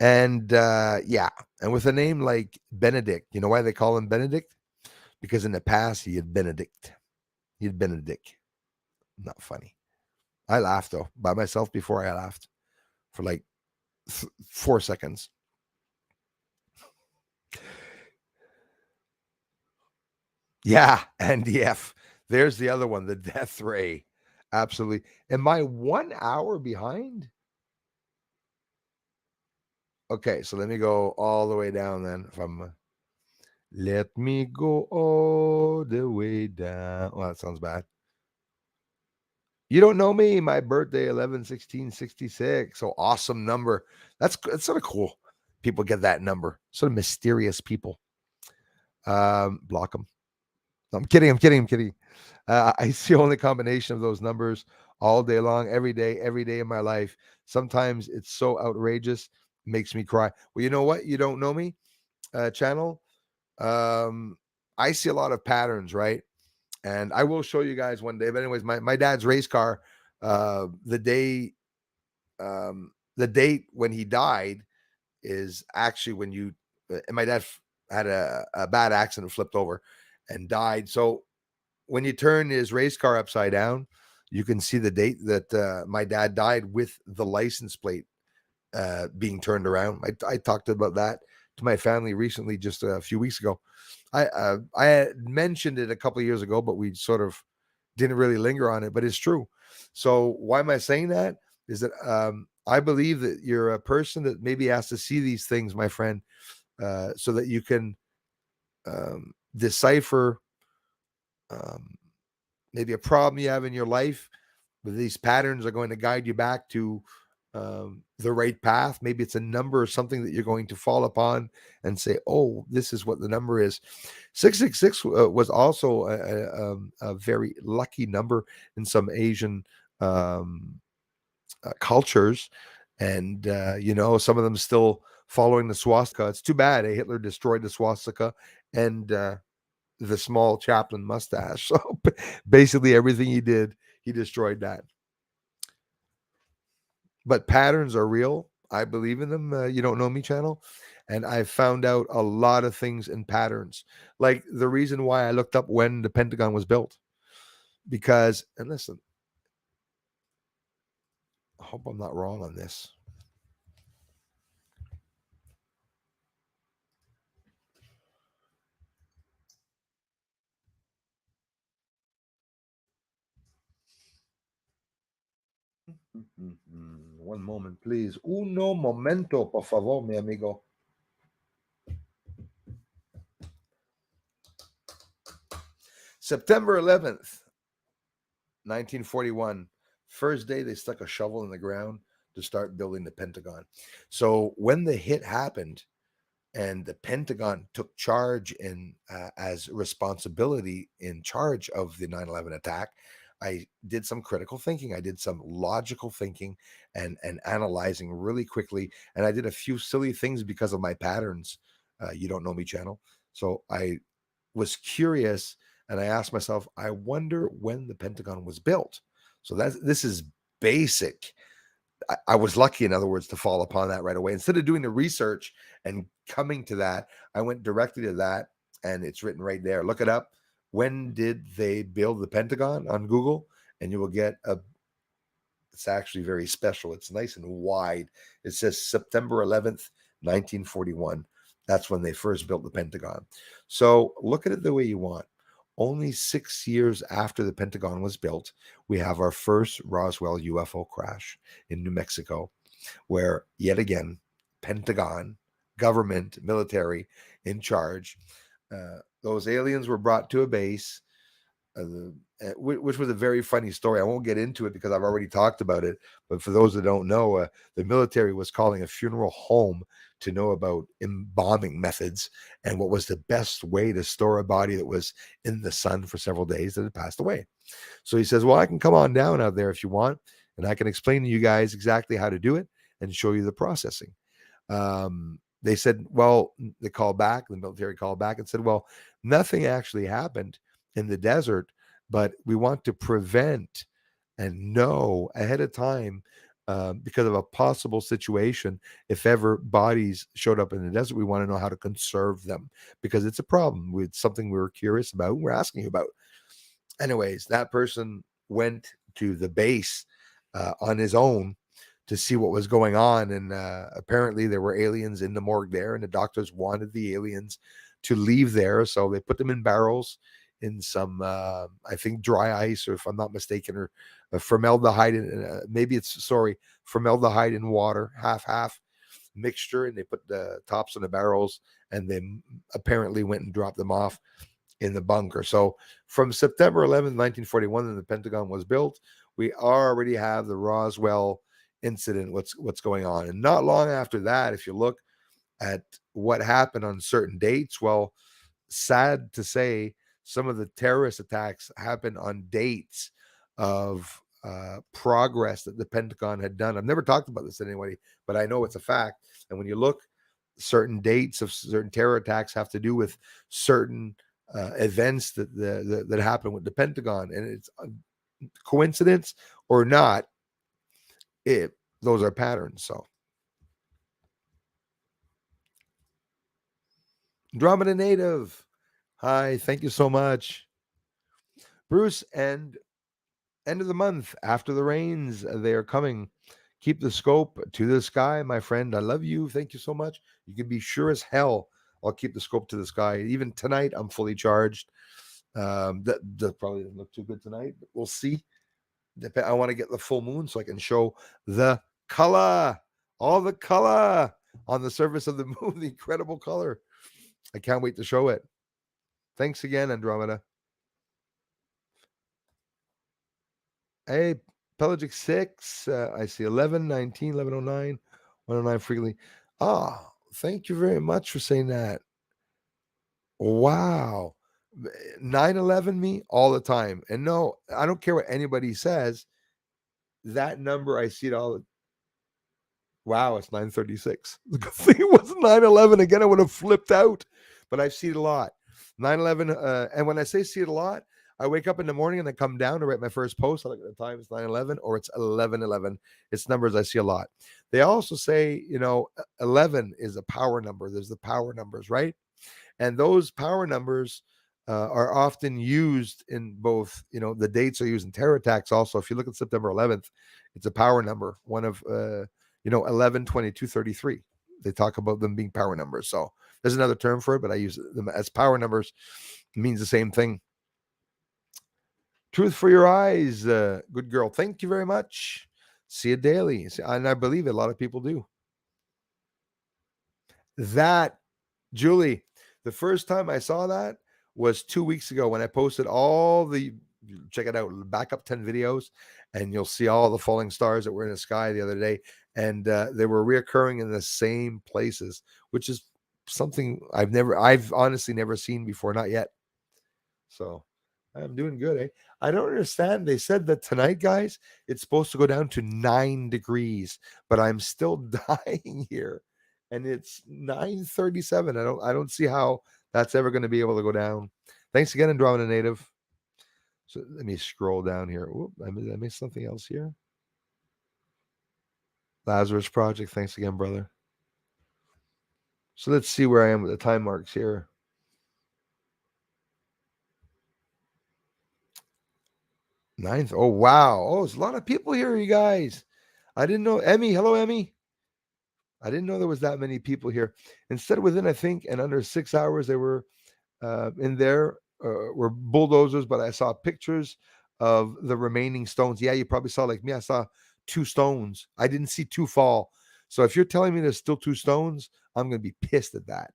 And yeah, and with a name like Benedict, you know why they call him Benedict? Because in the past he had Benedict. He had Benedict. Not funny. I laughed though by myself before I laughed for like 4 seconds. Yeah, NDF. There's the other one, the Death Ray. Absolutely. Am I 1 hour behind? Okay, so let me go all the way down then. If I'm let me go all the way down. Well, that sounds bad. You don't know me. My birthday, 11/16/66. So awesome number. That's sort of cool. People get that number. Sort of mysterious people. Block them. No, I'm kidding. I see only combination of those numbers all day long, every day in my life. Sometimes it's so outrageous, it makes me cry. Well, you know what? You don't know me, channel. I see a lot of patterns, right? And I will show you guys one day. But anyways, my dad's race car, the date when he died is actually when and my dad had a bad accident, flipped over and died. So when you turn his race car upside down, you can see the date that my dad died with the license plate being turned around. I talked about that to my family recently, just a few weeks ago. I had mentioned it a couple of years ago, but we sort of didn't really linger on it. But it's true. So why am I saying that? Is that I believe that you're a person that maybe has to see these things, my friend, so that you can decipher um, maybe a problem you have in your life. But these patterns are going to guide you back to the right path. Maybe it's a number or something that you're going to fall upon and say, "Oh, this is what the number is." 666 was also a very lucky number in some Asian um, cultures, and some of them still following the swastika. It's too bad Hitler destroyed the swastika and the small chaplain mustache. So basically, everything he did, he destroyed that. But patterns are real. I believe in them. You Don't Know Me channel. And I found out a lot of things in patterns. Like the reason why I looked up when the Pentagon was built. Because, and listen, I hope I'm not wrong on this. One moment, please. Uno momento, por favor, mi amigo. September 11th, 1941. First day they stuck a shovel in the ground to start building the Pentagon. So when the hit happened and the Pentagon took charge in as responsibility in charge of the 9/11 attack, I did some critical thinking. I did some logical thinking and analyzing really quickly. And I did a few silly things because of my patterns. You Don't Know Me channel. So I was curious and I asked myself, I wonder when the Pentagon was built. So this is basic. I was lucky, in other words, to fall upon that right away. Instead of doing the research and coming to that, I went directly to that, and it's written right there. Look it up. When did they build the Pentagon on Google? And you will get a. It's actually very special. It's nice and wide. It says September 11th, 1941. That's when they first built the Pentagon. So look at it the way you want. Only 6 years after the Pentagon was built, we have our first Roswell UFO crash in New Mexico, where yet again, Pentagon, government, military in charge. Those aliens were brought to a base, which was a very funny story. I won't get into it because I've already talked about it. But for those that don't know, the military was calling a funeral home to know about embalming methods and what was the best way to store a body that was in the sun for several days that had passed away. So he says, well, I can come on down out there if you want, and I can explain to you guys exactly how to do it and show you the processing. They said, well, they called back, the military called back and said, well, nothing actually happened in the desert, but we want to prevent and know ahead of time because of a possible situation. If ever bodies showed up in the desert, we want to know how to conserve them because it's a problem with something we were curious about. We're asking you about. Anyways, that person went to the base on his own to see what was going on. And apparently there were aliens in the morgue there, and the doctors wanted the aliens to leave there. So they put them in barrels in some, I think, dry ice, or if I'm not mistaken, or formaldehyde, formaldehyde in water, half mixture. And they put the tops on the barrels and then apparently went and dropped them off in the bunker. So from September 11th, 1941, when the Pentagon was built, we already have the Roswell incident, what's going on. And not long after that, if you look at what happened on certain dates, well, sad to say, some of the terrorist attacks happened on dates of progress that the Pentagon had done. I've never talked about this to anybody, but I know it's a fact. And when you look, certain dates of certain terror attacks have to do with certain events that happen with the Pentagon, and it's coincidence or not, those are patterns. So Andromeda Native, hi, thank you so much, Bruce. And end of the month, after the rains, they are coming. Keep the scope to the sky, my friend. I love you. Thank you so much. You can be sure as hell I'll keep the scope to the sky. Even tonight, I'm fully charged. That probably doesn't look too good tonight, but we'll see. I want to get the full moon so I can show the color, all the color on the surface of the moon, the incredible color. I can't wait to show it. Thanks again, Andromeda. Hey, Pelagic 6, I see 11, 19, 1109, 109 frequently. Ah, thank you very much for saying that. Wow. 911 me all the time. And no, I don't care what anybody says. That number, I see it all. Wow, it's 936. The good thing it was 911. Again, I would have flipped out. But I've seen it a lot. 911. And when I say see it a lot, I wake up in the morning and I come down to write my first post. I look at the time, it's 911 or it's 1111. It's numbers I see a lot. They also say, 11 is a power number. There's the power numbers, right? And those power numbers are often used in both, the dates are used in terror attacks. Also, if you look at September 11th, it's a power number, one of, 11, 22, 33. They talk about them being power numbers. So there's another term for it, but I use them as power numbers. It means the same thing. Truth for your eyes, good girl. Thank you very much. See it daily. And I believe a lot of people do. That, Julie, the first time I saw that was 2 weeks ago when I posted check it out, back up 10 videos, and you'll see all the falling stars that were in the sky the other day. And they were reoccurring in the same places, which is something I've honestly never seen before, not yet. So I'm doing good, eh? I don't understand. They said that tonight, guys, it's supposed to go down to 9 degrees, but I'm still dying here. And it's 9:37. I don't see how that's ever going to be able to go down. Thanks again, Andromeda Native. So let me scroll down here. Oop, I missed something else here. Lazarus Project. Thanks again, brother. So let's see where I am with the time marks here. 9th. Oh, wow. Oh, there's a lot of people here, you guys. I didn't know. Emmy. Hello, Emmy. I didn't know there was that many people here. Instead, within, I think, and under 6 hours, they were in there, were bulldozers, but I saw pictures of the remaining stones. Yeah, you probably saw, like me, I saw 2 stones. I didn't see 2 fall. So if you're telling me there's still 2 stones, I'm going to be pissed at that,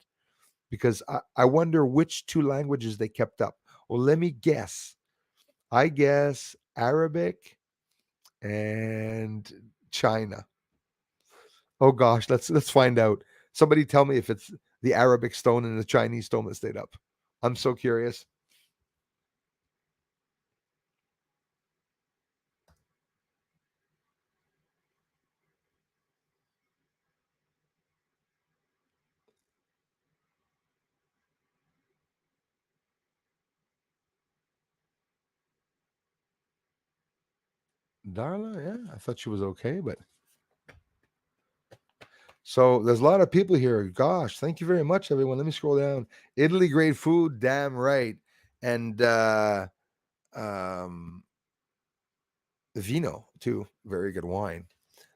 because I wonder which 2 languages they kept up. Well, let me guess. I guess Arabic and China. Oh gosh, let's find out. Somebody tell me if it's the Arabic stone and the Chinese stone that stayed up. I'm so curious. Darla, yeah, I thought she was okay, but so there's a lot of people here. Gosh, thank you very much, everyone. Let me scroll down. Italy, great food, damn right. And vino too, very good wine.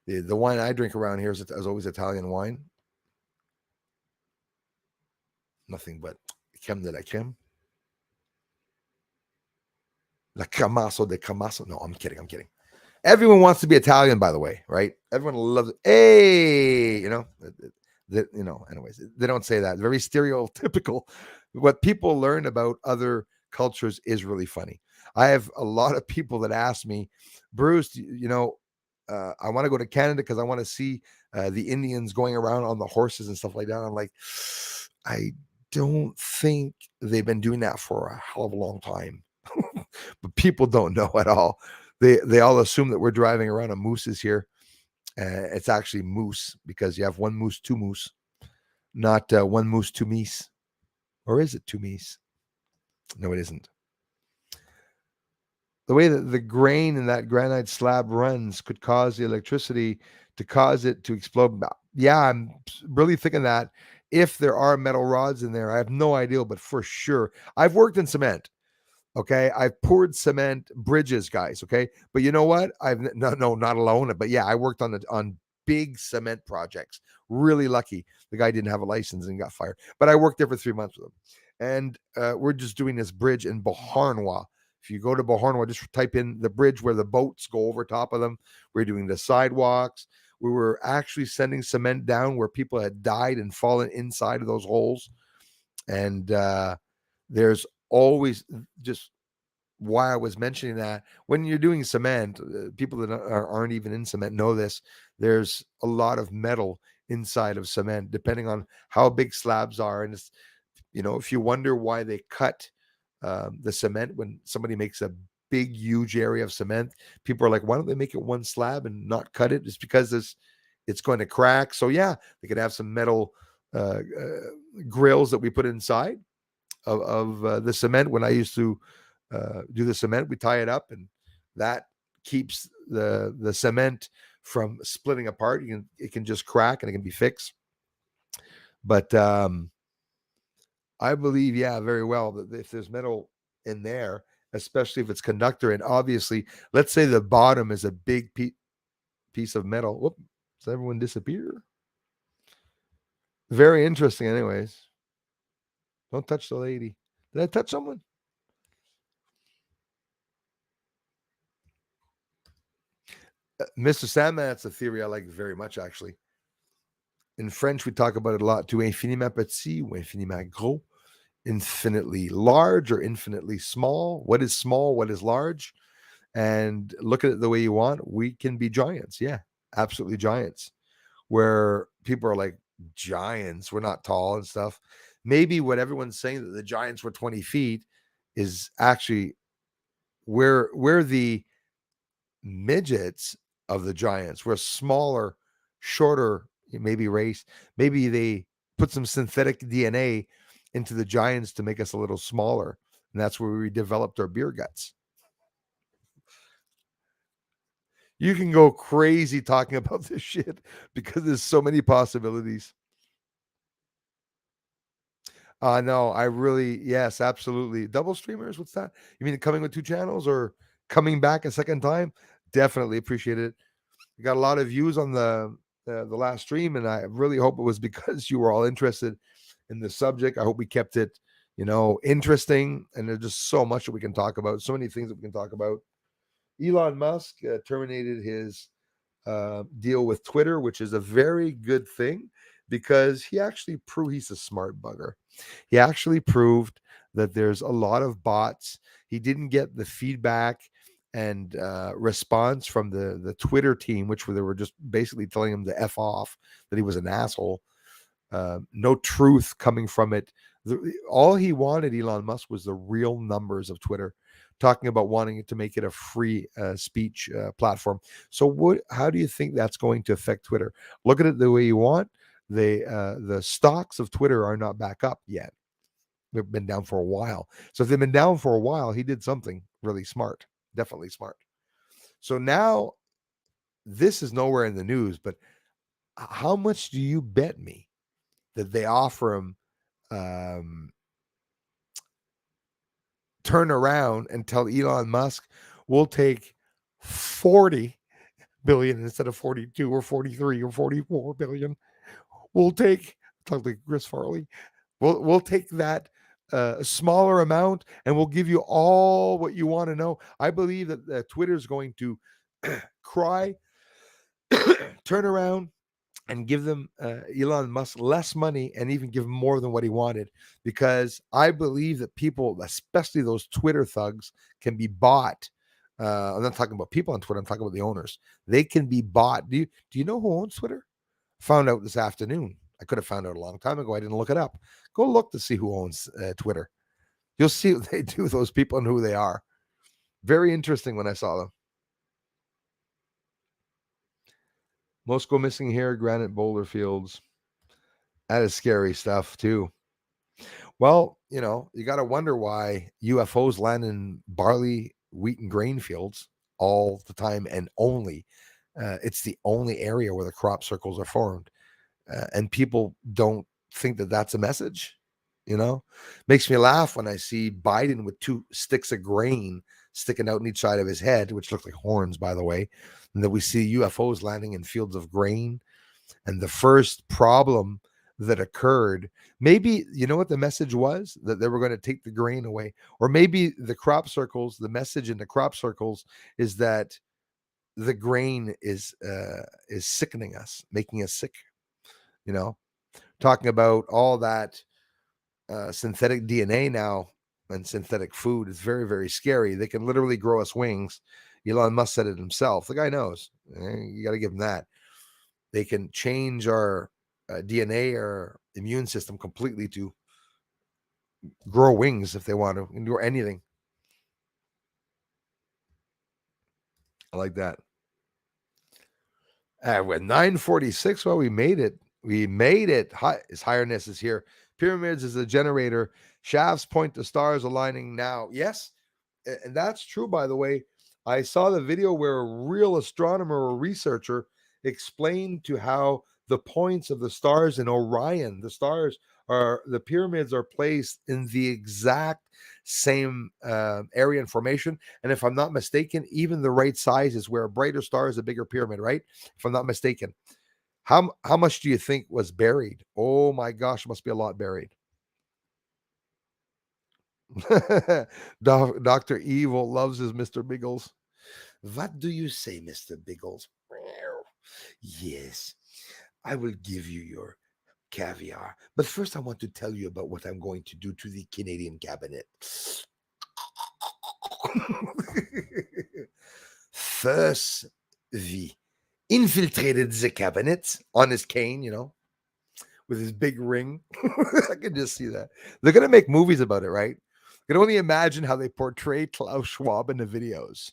The wine I drink around here is always Italian wine. Nothing but creme de la creme. La Camasso de Camasso. No, I'm kidding. Everyone wants to be Italian, by the way, right? Everyone loves it. Hey, anyways, they don't say that. Very stereotypical. What people learn about other cultures is really funny. I have a lot of people that ask me, Bruce, I want to go to Canada because I want to see the Indians going around on the horses and stuff like that. I'm like, I don't think they've been doing that for a hell of a long time. But people don't know at all. They all assume that we're driving around on mooses here. It's actually moose, because you have one moose, two moose, not one moose, two meese. Or is it two meese? No, it isn't. The way that the grain in that granite slab runs could cause the electricity to cause it to explode. Yeah, I'm really thinking that if there are metal rods in there, I have no idea, but for sure, I've worked in cement. Okay, I've poured cement bridges, guys. Okay, but you know what? No, not alone. But yeah, I worked on big cement projects. Really lucky. The guy didn't have a license and got fired. But I worked there for 3 months with him, and we're just doing this bridge in Beauharnois. If you go to Beauharnois, just type in the bridge where the boats go over top of them. We're doing the sidewalks. We were actually sending cement down where people had died and fallen inside of those holes. And there's always just why I was mentioning that when you're doing cement, people that aren't even in cement know this. There's a lot of metal inside of cement, depending on how big slabs are. And it's, if you wonder why they cut the cement when somebody makes a big, huge area of cement, people are like, why don't they make it one slab and not cut it? It's because it's going to crack. So yeah, they could have some metal grills that we put inside of the cement. When I used to do the cement, we tie it up, and that keeps the cement from splitting apart. It can just crack and it can be fixed. But I believe, yeah, very well that if there's metal in there, especially if it's conductor, and obviously, let's say the bottom is a big piece of metal. Whoop, does everyone disappear? Very interesting. Anyways, don't touch the lady. Did I touch someone? Mr. Sandman, that's a theory I like very much, actually. In French, we talk about it a lot too. Infiniment petit ou infiniment gros. Infinitely large or infinitely small. What is small? What is large? And look at it the way you want. We can be giants. Yeah, absolutely giants. Where people are like, giants, we're not tall and stuff. Maybe what everyone's saying that the giants were 20 feet is actually we're the midgets of the giants. We're smaller, shorter, maybe race. Maybe they put some synthetic DNA into the giants to make us a little smaller. And that's where we developed our beer guts. You can go crazy talking about this shit because there's so many possibilities. No, I really, yes, absolutely. Double streamers, what's that? You mean coming with two channels or coming back a second time? Definitely appreciate it. You got a lot of views on the last stream, and I really hope it was because you were all interested in the subject. I hope we kept it, interesting. And there's just so much that we can talk about, so many things that we can talk about. Elon Musk terminated his deal with Twitter, which is a very good thing because he actually proved he's a smart bugger. He actually proved that there's a lot of bots. He didn't get the feedback and response from the Twitter team, which they were just basically telling him to F off, that he was an asshole. No truth coming from it. All he wanted, Elon Musk, was the real numbers of Twitter, talking about wanting to make it a free speech platform. So how do you think that's going to affect Twitter? Look at it the way you want. The stocks of Twitter are not back up yet. They've been down for a while. So if they've been down for a while, he did something really smart, definitely smart. So now this is nowhere in the news, but how much do you bet me that they offer him turn around and tell Elon Musk, we'll take 40 billion instead of 42 or 43 or 44 billion. We'll take, talk like Chris Farley, we'll take that smaller amount and we'll give you all what you want to know. I believe that Twitter is going to cry, turn around, and give them Elon Musk less money and even give him more than what he wanted, because I believe that people, especially those Twitter thugs, can be bought. I'm not talking about people on Twitter. I'm talking about the owners. They can be bought. Do you know who owns Twitter? Found out this afternoon. I could have found out a long time ago. I didn't look it up. Go look to see who owns Twitter. You'll see what they do, those people, and who they are. Very interesting when I saw them. Most go missing here, Granite boulder fields. That is scary stuff too. Well, you got to wonder why UFOs land in barley, wheat, and grain fields all the time, and only it's the only area where the crop circles are formed, and people don't think that that's a message. You know, makes me laugh when I see Biden with two sticks of grain sticking out on each side of his head, which look like horns, by the way. And then we see UFOs landing in fields of grain. And the first problem that occurred, maybe, you know what the message was? That they were going to take the grain away. Or maybe the crop circles, the message in the crop circles is that the grain is sickening us, making us sick, you know, talking about all that synthetic DNA now and synthetic food is very, very scary. They can literally grow us wings. Elon Musk said it himself. The guy knows. You got to give him that. They can change our DNA or immune system completely to grow wings if they want to, and do anything. I like that. With 946, well, we made it. We made it. His Highness is here. Pyramids is a generator. Shafts point to stars aligning now. Yes, and that's true, by the way. I saw the video where a real astronomer or researcher explained to how the points of the stars in Orion, the pyramids are placed in the exact same area and formation. And if I'm not mistaken, even the right size is where a brighter star is a bigger pyramid, right? If I'm not mistaken. How much do you think was buried? Oh my gosh, must be a lot buried. Dr. Evil loves his Mr. Biggles. What do you say, Mr. Biggles? Yes, I will give you your caviar. But first, I want to tell you about what I'm going to do to the Canadian cabinet. First, we infiltrated the cabinet on his cane, with his big ring. I can just see that. They're going to make movies about it, right? You can only imagine how they portray Klaus Schwab in the videos.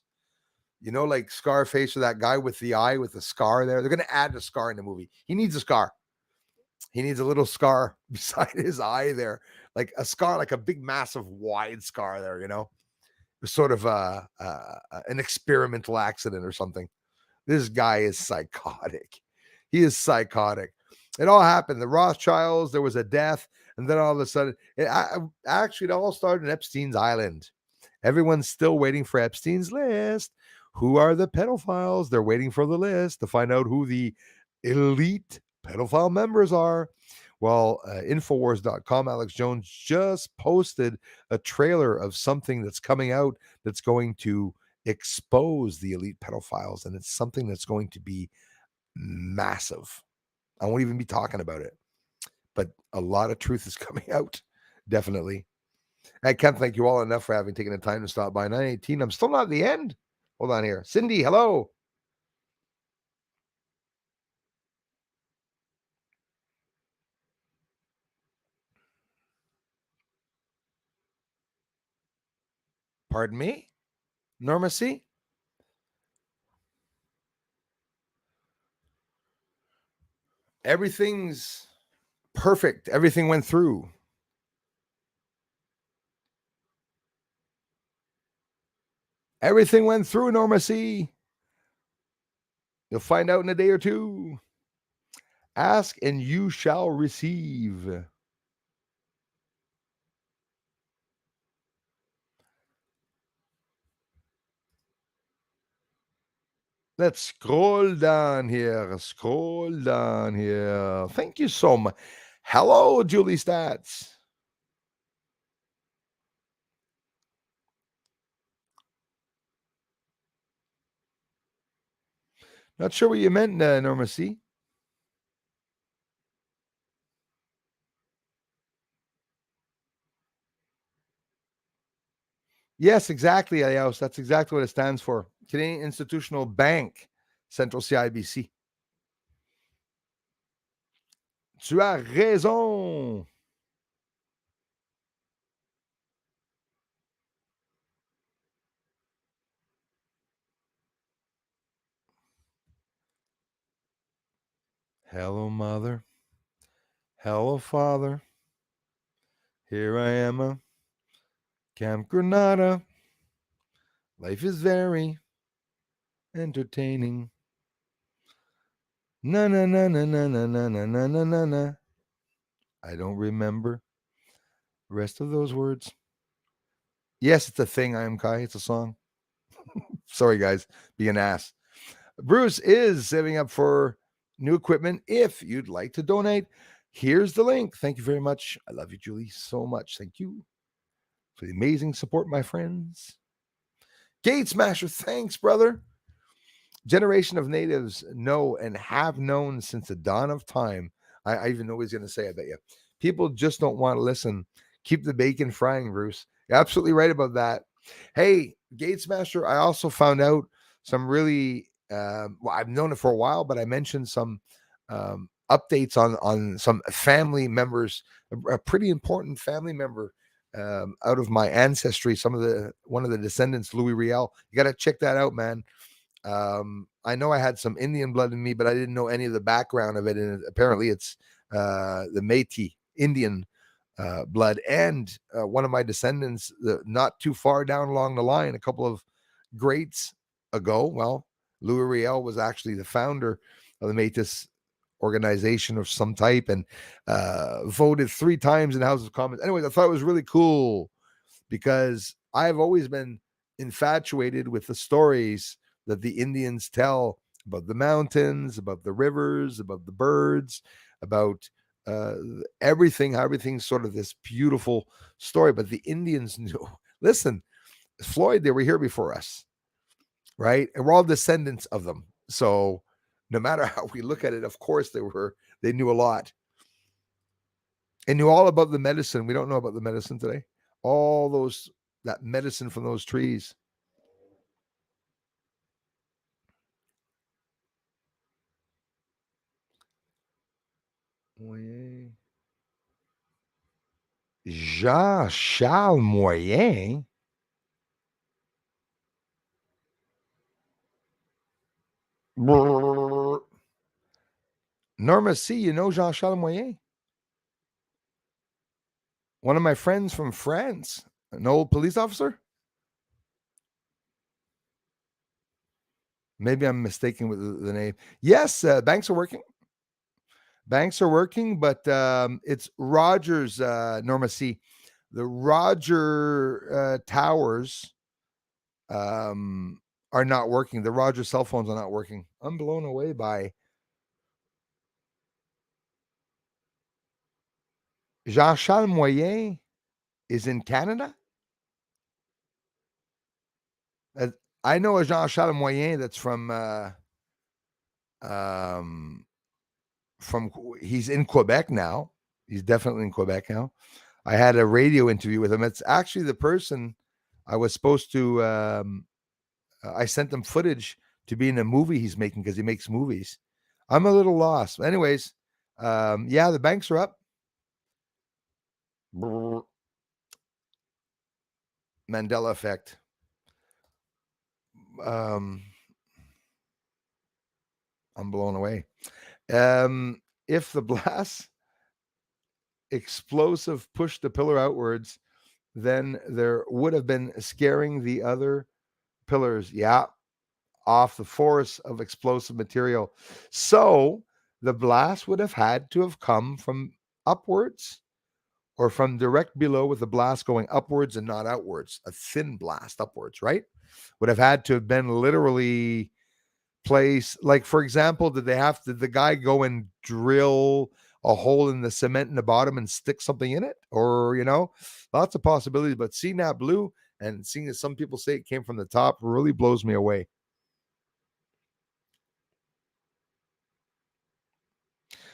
Like Scarface or that guy with the eye with the scar there. They're going to add a scar in the movie. He needs a scar. He needs a little scar beside his eye there. Like a scar, like a big, massive, wide scar there, Sort of an experimental accident or something. This guy is psychotic. He is psychotic. It all happened. The Rothschilds, there was a death, and then all of a sudden, it all started in Epstein's Island. Everyone's still waiting for Epstein's list. Who are the pedophiles? They're waiting for the list to find out who the elite pedophile members are. Well, Infowars.com, Alex Jones just posted a trailer of something that's coming out that's going to expose the elite pedophiles, and it's something that's going to be massive. I won't even be talking about it, but a lot of truth is coming out. Definitely. I can't thank you all enough for having taken the time to stop by. 918. I'm still not at the end. Hold on here. Cindy, hello. Pardon me? Norma C? Everything's perfect. Everything went through. Everything went through, Norma C. You'll find out in a day or two. Ask and you shall receive. Let's scroll down here. Scroll down here. Thank you so much. Hello, Julie Stats. Not sure what you meant, Norma C. Yes, exactly, Ayos. That's exactly what it stands for. Canadian Institutional Bank, Central CIBC. Tu as raison. Hello, mother. Hello, father. Here I am, Camp Granada. Life is very entertaining. Na na na na na na na na na na na. I don't remember Rest of those words. Yes, it's a thing. I am Kai. It's a song. Sorry, guys. Be an ass. Bruce is saving up for new equipment. If you'd like to donate, here's the link. Thank you very much. I love you, Julie, so much. Thank you for the amazing support, my friends. Gate Smasher, thanks, brother. Generation of natives know and have known since the dawn of time. I even know what he's going to say, I bet you. People just don't want to listen. Keep the bacon frying, Bruce. You're absolutely right about that. Hey, Gate Smasher, I also found out some really, well, I've known it for a while, but I mentioned some updates on some family members, a pretty important family member out of my ancestry. One of the descendants, Louis Riel. You got to check that out, man. I know I had some Indian blood in me, but I didn't know any of the background of it. And apparently it's the Métis Indian blood. And one of my descendants, not too far down along the line, a couple of greats ago, well, Louis Riel was actually the founder of the Métis organization of some type and voted 3 times in the House of Commons. Anyways, I thought it was really cool because I've always been infatuated with the stories that the Indians tell about the mountains, about the rivers, about the birds, about everything, how everything's sort of this beautiful story. But the Indians knew, listen, Floyd, they were here before us, right? And we're all descendants of them. So no matter how we look at it, of course they knew a lot. And knew all about the medicine. We don't know about the medicine today. All that medicine from those trees. Jean-Charles Moyen. Norma C, you know Jean-Charles Moyen? One of my friends from France, an old police officer. Maybe I'm mistaken with the name. Yes, banks are working. Banks are working, but it's Rogers, Norma C. The Roger towers are not working. The Roger cell phones are not working. I'm blown away by Jean-Charles Moyen is in Canada. I know a Jean-Charles Moyen that's from he's in Quebec now. He's definitely in Quebec now. I had a radio interview with him. It's actually the person I was supposed to. I sent him footage to be in a movie he's making because he makes movies. I'm a little lost. Anyways, yeah, the banks are up. Mandela effect. I'm blown away. If the blast explosive pushed the pillar outwards, then there would have been scaring the other pillars, off the force of explosive material. So the blast would have had to have come from upwards or from direct below, with the blast going upwards and not outwards, a thin blast upwards, right? Would have had to have been literally place. Like, for example, did the guy go and drill a hole in the cement in the bottom and stick something in it? Or, lots of possibilities. But seeing that blue and seeing that some people say it came from the top really blows me away.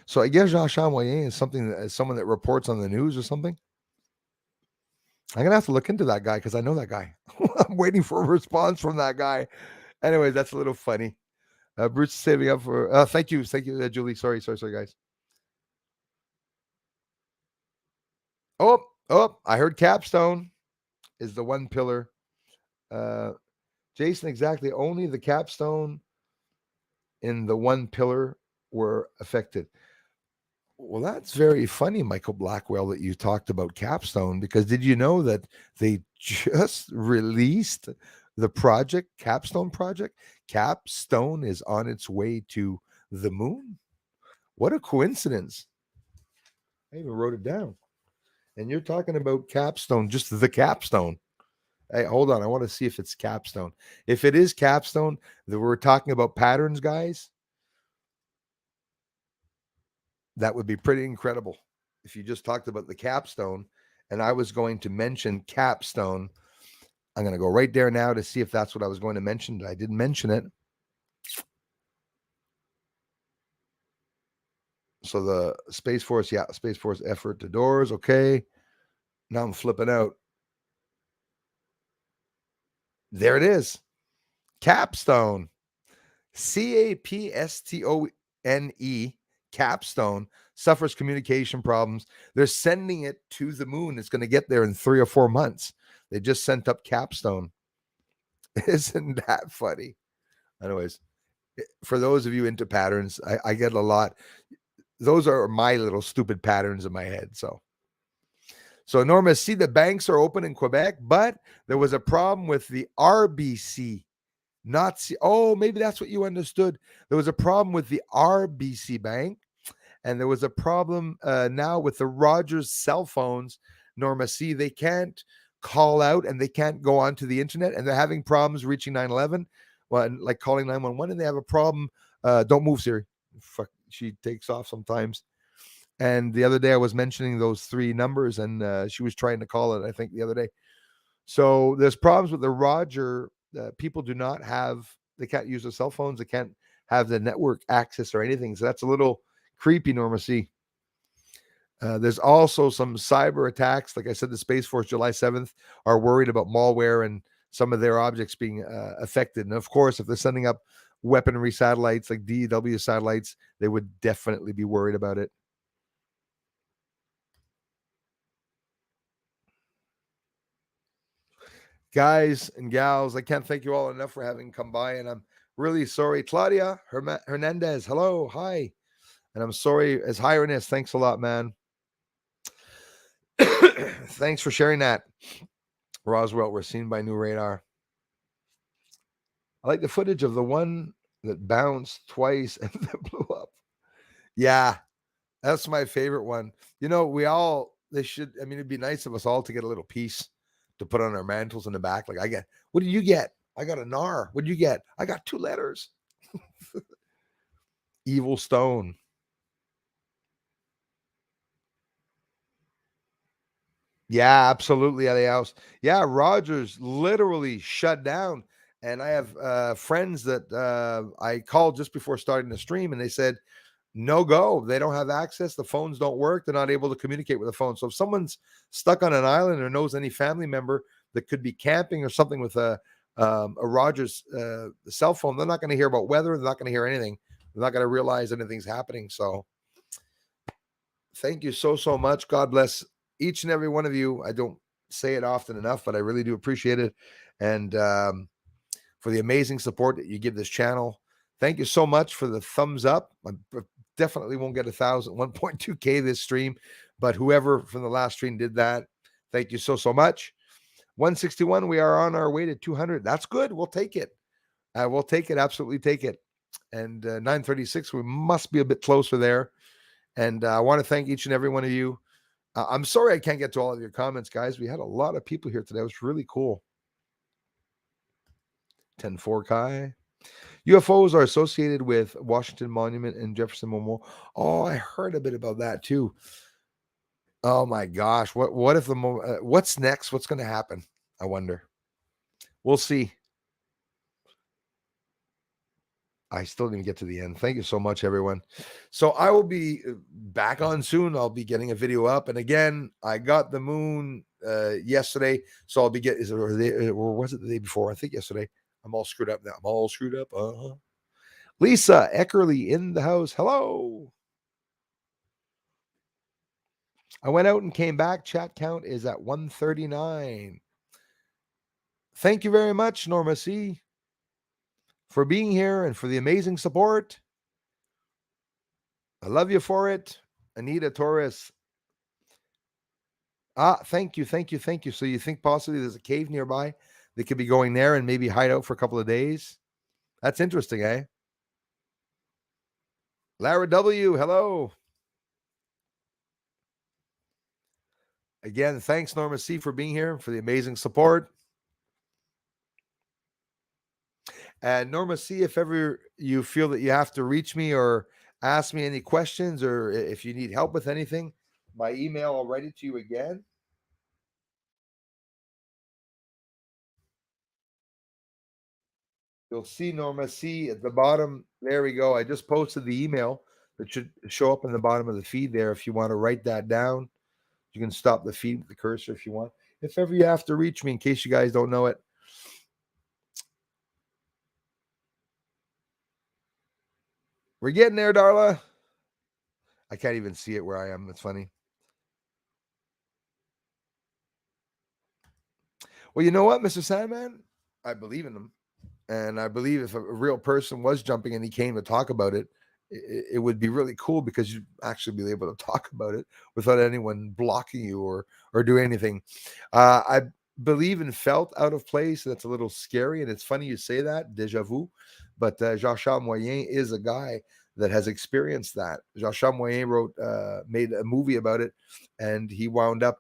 So I guess Jean-Charles Moyen is someone that reports on the news or something. I'm gonna have to look into that guy because I know that guy. I'm waiting for a response from that guy. Anyway, that's a little funny. Bruce is saving up for. Thank you, Julie. Sorry, guys. Oh, I heard Capstone is the one pillar. Jason, exactly. Only the Capstone in the one pillar were affected. Well, that's very funny, Michael Blackwell, that you talked about Capstone, because did you know that they just released the Capstone project? Capstone is on its way to the moon. What a coincidence. I even wrote it down. And you're talking about Capstone, just the Capstone. Hey, hold on. I want to see if it's Capstone. If it is Capstone, that we're talking about patterns, guys, that would be pretty incredible. If you just talked about the Capstone and I was going to mention Capstone, I'm going to go right there now to see if that's what I was going to mention. I didn't mention it. So the Space Force, yeah, Space Force effort to doors. Okay. Now I'm flipping out. There it is. Capstone. Capstone. Capstone suffers communication problems. They're sending it to the moon. It's going to get there in 3 or 4 months. They just sent up Capstone. Isn't that funny? Anyways, for those of you into patterns, I get a lot. Those are my little stupid patterns in my head. So Norma, see, the banks are open in Quebec, but there was a problem with the RBC. Not C. Oh, maybe that's what you understood. There was a problem with the RBC Bank, and there was a problem now with the Rogers cell phones. Norma C. They can't call out and they can't go onto the internet, and they're having problems reaching 911. Well, like calling 911, and they have a problem. Don't move, Siri. Fuck, she takes off sometimes. And the other day, I was mentioning those 3 numbers, and she was trying to call it, I think, the other day. So there's problems with the Roger. People do not have, they can't use their cell phones. They can't have the network access or anything. So that's a little creepy, Norma C. There's also some cyber attacks. Like I said, the Space Force, July 7th, are worried about malware and some of their objects being affected. And of course, if they're sending up weaponry satellites like DW satellites, they would definitely be worried about it. Guys and gals, I can't thank you all enough for having come by, and I'm really sorry. Claudia Hernandez, hello, hi. And I'm sorry, as Highness, thanks a lot, man. Thanks for sharing that. Roswell, we're seen by new radar. I like the footage of the one that bounced twice and then blew up. Yeah, that's my favorite one. You know, they should, I mean, it'd be nice of us all to get a little piece to put on our mantles in the back. Like, what did you get? I got a NAR. What did you get? I got 2 letters. Evil Stone. Yeah, absolutely, at the house. Yeah, Rogers literally shut down. And I have friends that I called just before starting the stream, and they said, no go. They don't have access. The phones don't work. They're not able to communicate with the phone. So if someone's stuck on an island or knows any family member that could be camping or something with a Rogers cell phone, they're not going to hear about weather. They're not going to hear anything. They're not going to realize anything's happening. So thank you so much. God bless each and every one of you. I don't say it often enough, but I really do appreciate it. And for the amazing support that you give this channel. Thank you so much for the thumbs up. I definitely won't get 1.2K this stream, but whoever from the last stream did that, thank you so much. 161, we are on our way to 200. That's good. We'll take it. We'll take it. Absolutely take it. And 936, we must be a bit closer there. And I want to thank each and every one of you. I'm sorry I can't get to all of your comments, guys. We had a lot of people here today. It was really cool. 10-4 Kai. UFOs are associated with Washington Monument and Jefferson Memorial. Oh, I heard a bit about that too. Oh my gosh, what if what's next? What's going to happen? I wonder. We'll see. I still didn't get to the end. Thank you so much, everyone. So I will be back on soon. I'll be getting a video up, and again, I got the moon yesterday, so I'll be getting. Or was it the day before? I think yesterday. I'm all screwed up now. I'm all screwed up. Lisa Eckerly in the house. Hello. I went out and came back. Chat count is at 139. Thank you very much, Norma C, for being here and for the amazing support. I love you for it. Anita Torres. Thank you. So you think possibly there's a cave nearby? They could be going there and maybe hide out for a couple of days? That's interesting, eh? Lara W., hello. Again, thanks, Norma C, for being here, for the amazing support. And Norma C, if ever you feel that you have to reach me or ask me any questions, or if you need help with anything, my email, I'll write it to you again. You'll see Norma C at the bottom. There we go. I just posted the email that should show up in the bottom of the feed there. If you want to write that down, you can stop the feed with the cursor if you want. If ever you have to reach me, in case you guys don't know it. We're getting there, Darla. I can't even see it where I am. It's funny. Well, you know what, Mr. Sandman? I believe in him. And I believe if a real person was jumping and he came to talk about it, it would be really cool because you'd actually be able to talk about it without anyone blocking you or do anything. I believe in felt out of place. That's a little scary. And it's funny you say that, deja vu. But Jean-Charles Moyen is a guy that has experienced that. Jean-Charles Moyen made a movie about it, and he wound up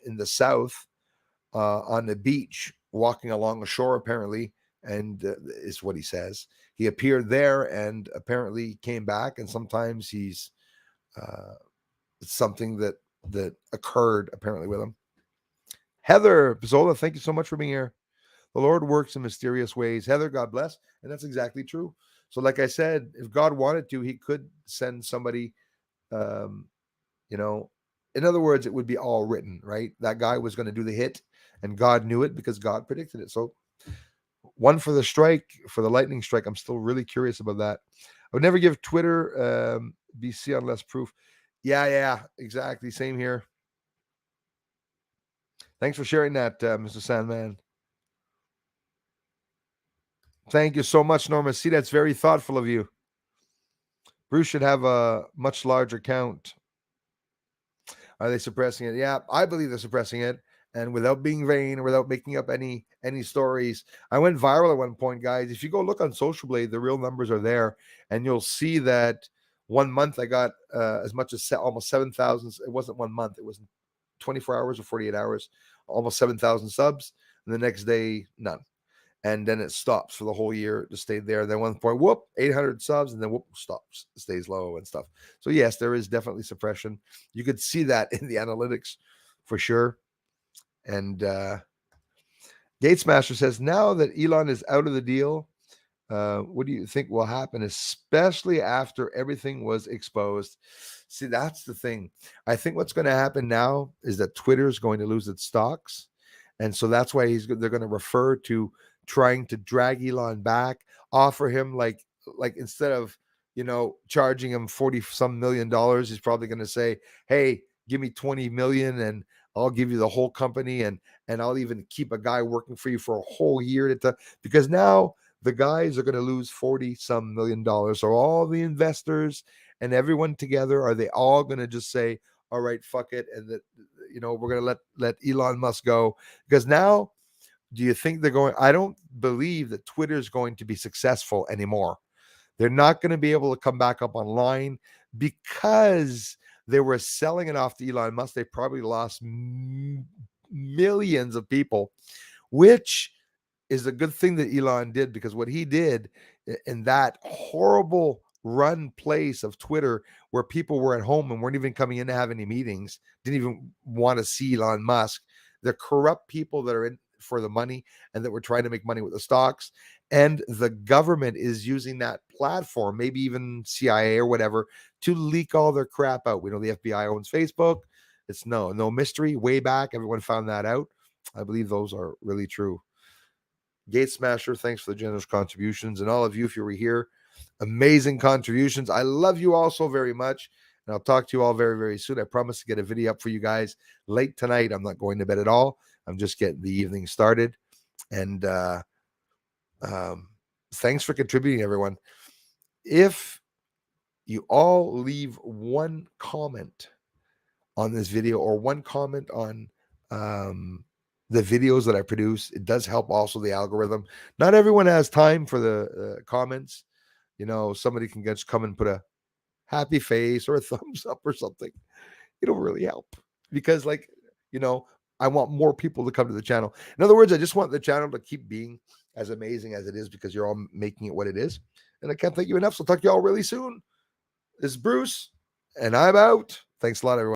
in the South on the beach, walking along the shore, apparently, and is what he says. He appeared there and apparently came back, and sometimes he's something that occurred apparently with him. Heather Pizzola, thank you so much for being here. The Lord works in mysterious ways. Heather, God bless. And that's exactly true. So, like I said, if God wanted to, he could send somebody, um, you know, in other words, it would be all written, right? That guy was going to do the hit, and God knew it because God predicted it. So, one for the strike, for the lightning strike. I'm still really curious about that. I would never give Twitter BC on less proof. Yeah, exactly. Same here. Thanks for sharing that, Mr. Sandman. Thank you so much, Norma. See, that's very thoughtful of you. Bruce should have a much larger count. Are they suppressing it? Yeah, I believe they're suppressing it. And without being vain or without making up any stories, I went viral at one point, guys. If you go look on Social Blade, the real numbers are there, and you'll see that 1 month I got as much as almost 7,000. It wasn't 1 month; it was 24 hours or 48 hours, almost 7,000 subs. And the next day, none. And then it stops for the whole year to stay there. Then one point, whoop, 800 subs, and then whoop, stops, stays low and stuff. So yes, there is definitely suppression. You could see that in the analytics for sure. And Gatesmaster says, now that Elon is out of the deal, what do you think will happen, especially after everything was exposed? See, that's the thing. I think what's going to happen now is that Twitter is going to lose its stocks. And so that's why they're going to refer to trying to drag Elon back, offer him like instead of charging him 40 some $million, he's probably going to say, hey, give me 20 million and I'll give you the whole company, and I'll even keep a guy working for you for a whole year because now the guys are going to lose 40 some $million. So all the investors and everyone together, are they all going to just say, all right, fuck it, and that we're going to let Elon Musk go? Because now, do you think they're going? I don't believe that Twitter is going to be successful anymore. They're not going to be able to come back up online because they were selling it off to Elon Musk. They probably lost millions of people, which is a good thing that Elon did, because what he did in that horrible run place of Twitter, where people were at home and weren't even coming in to have any meetings, didn't even want to see Elon Musk. The corrupt people that are in for the money and that were trying to make money with the stocks, and the government is using that platform, maybe even CIA or whatever, to leak all their crap out. We know the FBI owns Facebook. It's no mystery. Way back, everyone found that out. I believe those are really true. Gate Smasher, thanks for the generous contributions. And all of you, if you were here, amazing contributions. I love you all so very much. And I'll talk to you all very, very soon. I promise to get a video up for you guys late tonight. I'm not going to bed at all. I'm just getting the evening started. And thanks for contributing, everyone. If you all leave one comment on this video or one comment on the videos that I produce, it does help also the algorithm. Not everyone has time for the comments. Somebody can just come and put a happy face or a thumbs up or something. It'll really help, because You know, I want more people to come to the channel. In other words, I just want the channel to keep being as amazing as it is because you're all making it what it is. And I can't thank you enough. So I'll talk to you all really soon. This is Bruce, and I'm out. Thanks a lot, everyone.